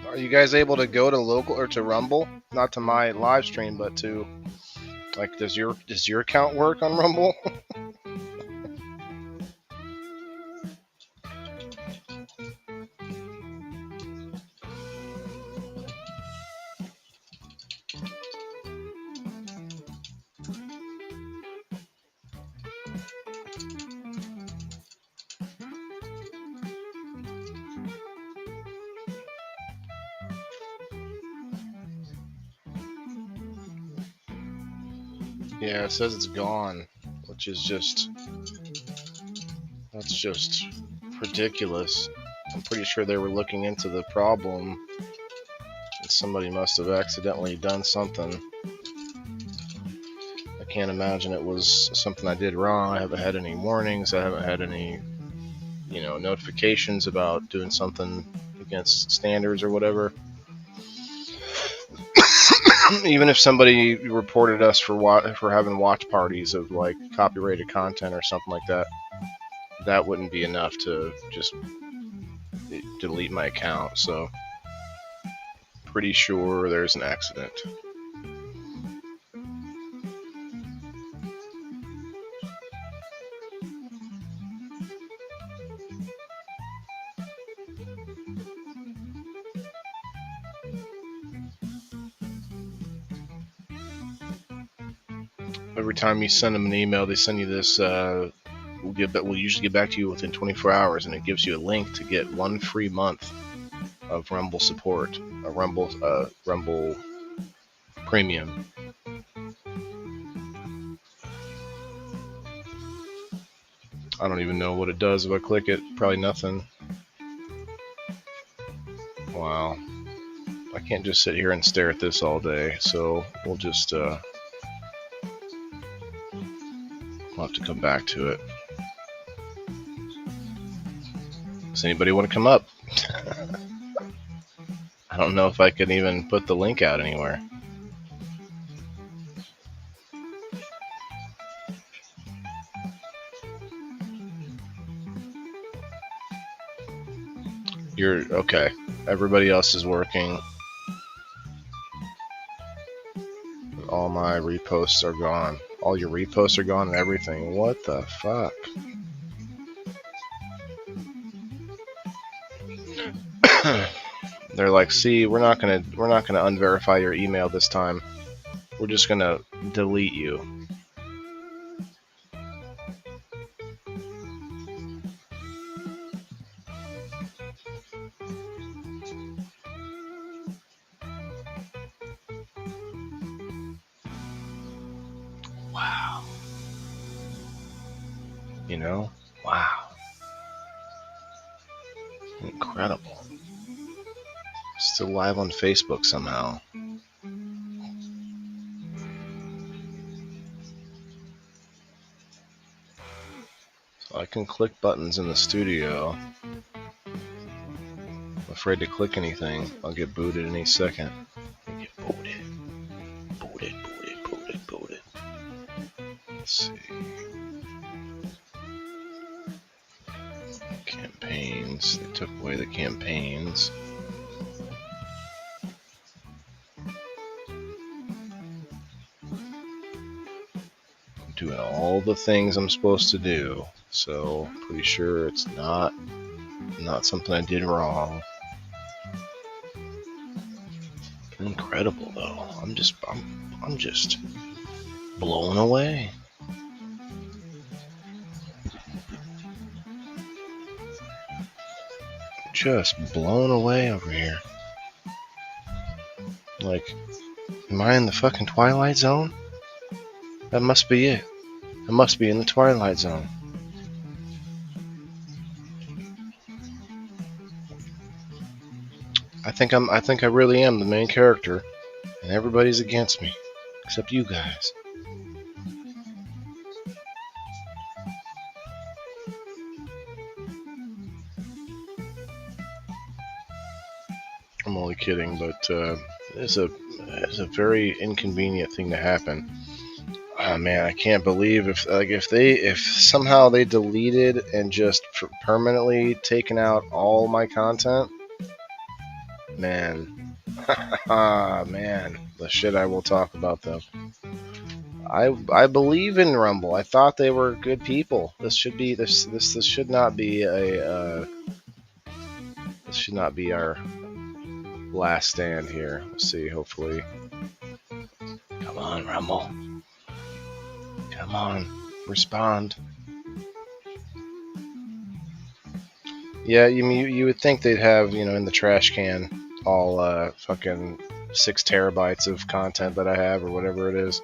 A: Are you guys able to go to local or to Rumble? Not to my live stream, but to like, does your account work on Rumble? Yeah, it says it's gone, which is that's just ridiculous. I'm pretty sure they were looking into the problem, and somebody must have accidentally done something. I can't imagine it was something I did wrong. I haven't had any warnings. I haven't had any, notifications about doing something against standards or whatever. Even if somebody reported us for having watch parties of like copyrighted content or something like that, that wouldn't be enough to just delete my account. So pretty sure there's an accident. Every time you send them an email, they send you this. We'll usually get back to you within 24 hours, and it gives you a link to get 1 free month of Rumble support, a Rumble Premium. I don't even know what it does if I click it. Probably nothing. Wow. I can't just sit here and stare at this all day, so we'll just we'll have to come back to it. Does anybody want to come up? I don't know if I can even put the link out anywhere. You're okay. Everybody else is working. All my reposts are gone. All your reposts are gone and everything. What the fuck? They're like, see, we're not gonna unverify your email this time. We're just gonna delete you. Wow. Wow. Incredible. Still live on Facebook somehow. So I can click buttons in the studio. The afraid to click anything. I'll get booted any second. I'll get booted. Booted. Let's see. Campaigns. They took away the campaigns. I'm doing all the things I'm supposed to do. So pretty sure it's not something I did wrong. Incredible though. I'm just blown away. Just blown away over here. Like, am I in the fucking Twilight Zone? That must be it. I must be in the Twilight Zone. I think I really am the main character, and everybody's against me, except you guys. I'm only kidding, but it's a very inconvenient thing to happen. Oh man, I can't believe if somehow they deleted and just permanently taken out all my content. Man, man, the shit I will talk about though. I believe in Rumble. I thought they were good people. This should not be this should not be our last stand here. Let's see. Hopefully, come on, Rumble. Come on, respond. Yeah, you would think they'd have, in the trash can all fucking 6 terabytes of content that I have or whatever it is.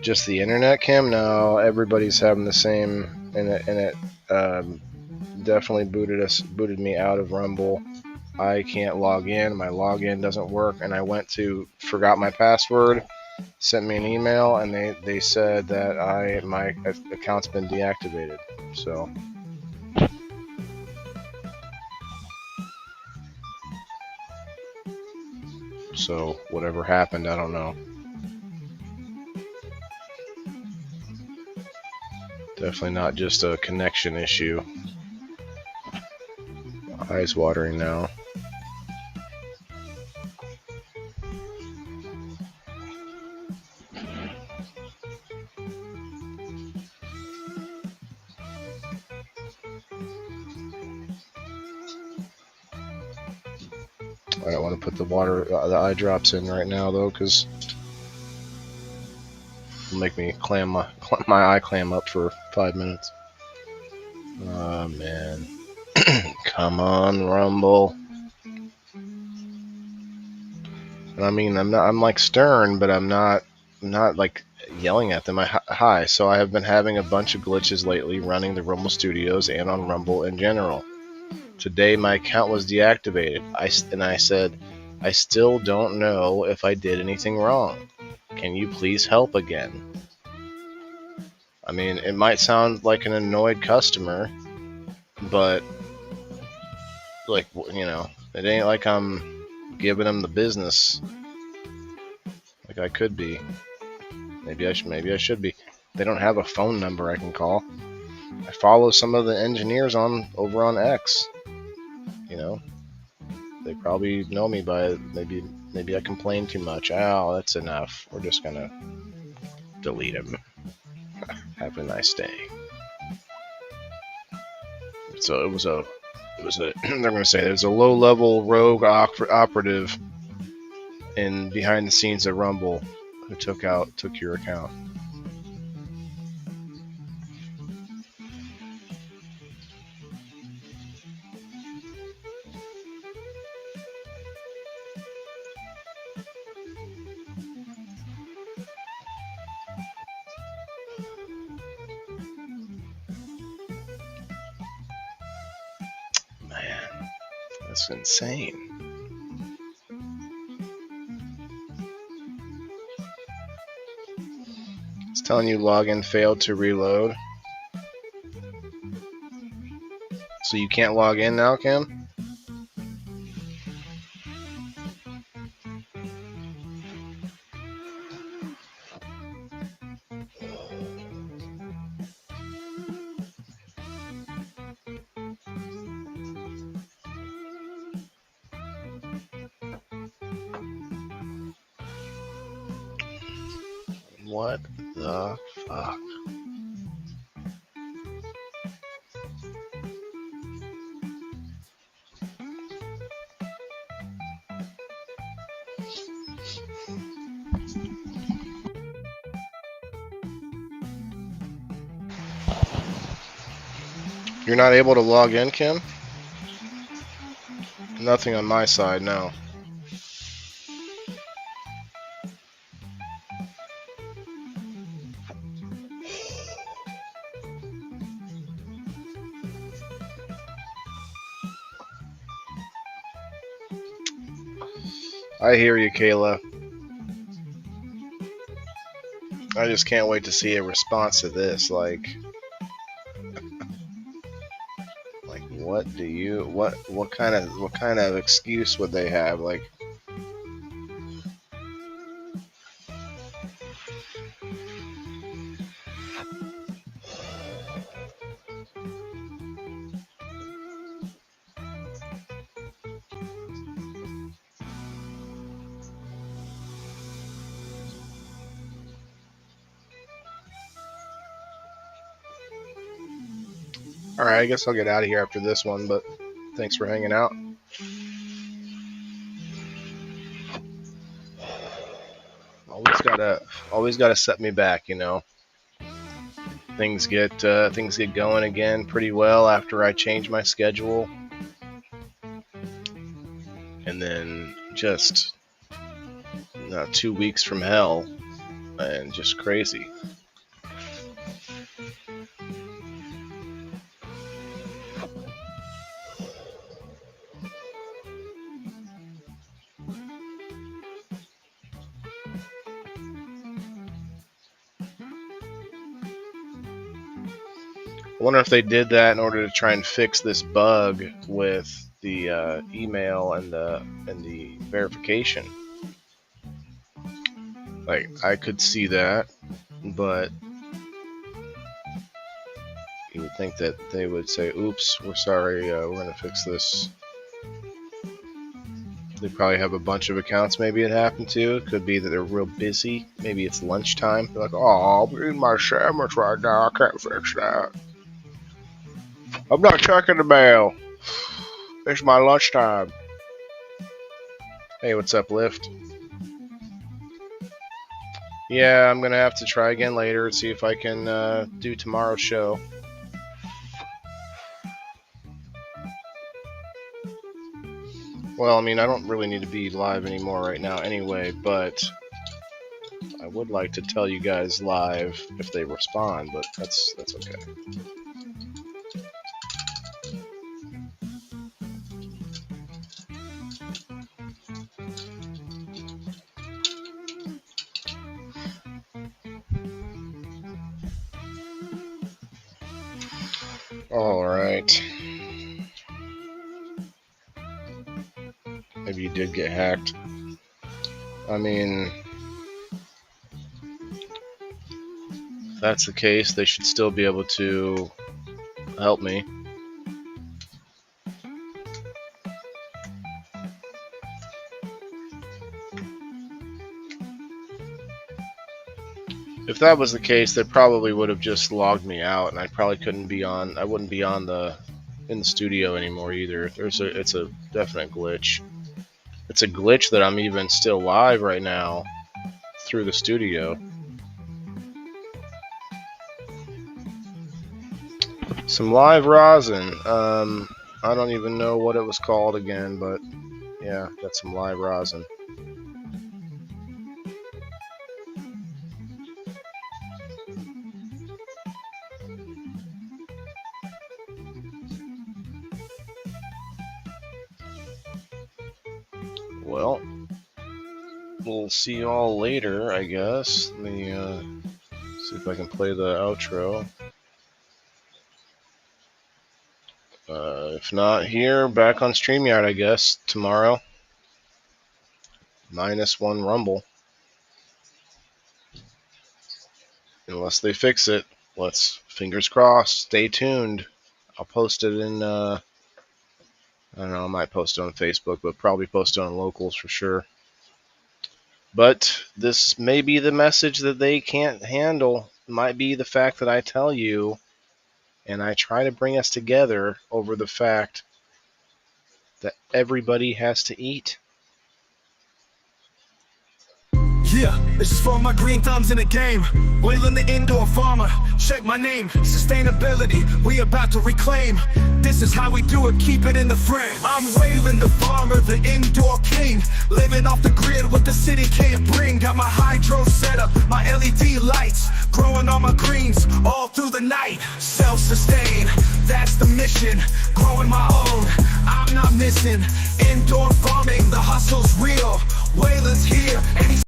A: Just the internet cam? No, everybody's having the same, and it definitely booted me out of Rumble. I can't log in. My login doesn't work, and I forgot my password. Sent me an email, and they said that my account's been deactivated. So whatever happened, I don't know. Definitely not just a connection issue. Eyes watering now. I don't want to put the eye drops in right now though, because it'll make me my eye clam up for 5 minutes. Oh man, come on, Rumble. And I mean, I'm like stern, but I'm not like yelling at them. Hi. So I have been having a bunch of glitches lately running the Rumble Studios and on Rumble in general. Today my account was deactivated. I said, I still don't know if I did anything wrong. Can you please help again? I mean, it might sound like an annoyed customer, but like, it ain't like I'm giving them the business like I could be. Maybe I should be. They don't have a phone number I can call. I follow some of the engineers over on X. They probably know me by maybe I complain too much. Oh, that's enough. We're just gonna delete him. Have a nice day. So it was a they're gonna say there's a low-level rogue operative in behind the scenes at Rumble who took your account. Man, that's insane. It's telling you login failed to reload. So you can't log in now, Kim? What the fuck? You're not able to log in, Kim? Nothing on my side, no. I hear you, Kayla. I just can't wait to see a response to this. Like what kind of excuse would they have? Like, all right, I guess I'll get out of here after this one. But thanks for hanging out. Always gotta set me back, you know. Things get going again pretty well after I change my schedule, and then just 2 weeks from hell, and just crazy. I wonder if they did that in order to try and fix this bug with the email and the verification. Like, I could see that, but you would think that they would say, "Oops, we're sorry, we're going to fix this." They probably have a bunch of accounts maybe it happened to. It could be that they're real busy. Maybe it's lunchtime. They're like, "Oh, I'm eating my sandwich right now. I can't fix that. I'm not checking the mail. It's my lunchtime." Hey, what's up, Lyft? Yeah, I'm gonna have to try again later and see if I can do tomorrow's show. Well, I mean, I don't really need to be live anymore right now anyway, but I would like to tell you guys live if they respond, but that's okay. All right. Maybe you did get hacked. I mean, if that's the case, they should still be able to help me. If that was the case, they probably would have just logged me out, and I probably couldn't be on. I wouldn't be on in the studio anymore either. It's a definite glitch. It's a glitch that I'm even still live right now through the studio. Some live rosin. I don't even know what it was called again, but yeah, got some live rosin. Well, we'll see you all later, I guess. Let me see if I can play the outro. If not here, back on StreamYard, I guess, tomorrow. -1 Rumble. Unless they fix it. Let's, fingers crossed, stay tuned. I'll post it in, I don't know, I might post it on Facebook, but probably post it on locals for sure. But this may be the message that they can't handle. It might be the fact that I tell you, and I try to bring us together over the fact that everybody has to eat.
B: Yeah, this is for my green thumbs in the game. Wailing the indoor farmer, check my name. Sustainability, we about to reclaim. This is how we do it, keep it in the frame. I'm Waylon the farmer, the indoor king. Living off the grid, what the city can't bring. Got my hydro set up, my LED lights. Growing all my greens, all through the night. Self-sustain, that's the mission. Growing my own, I'm not missing. Indoor farming, the hustle's real. Waylon's here, and he's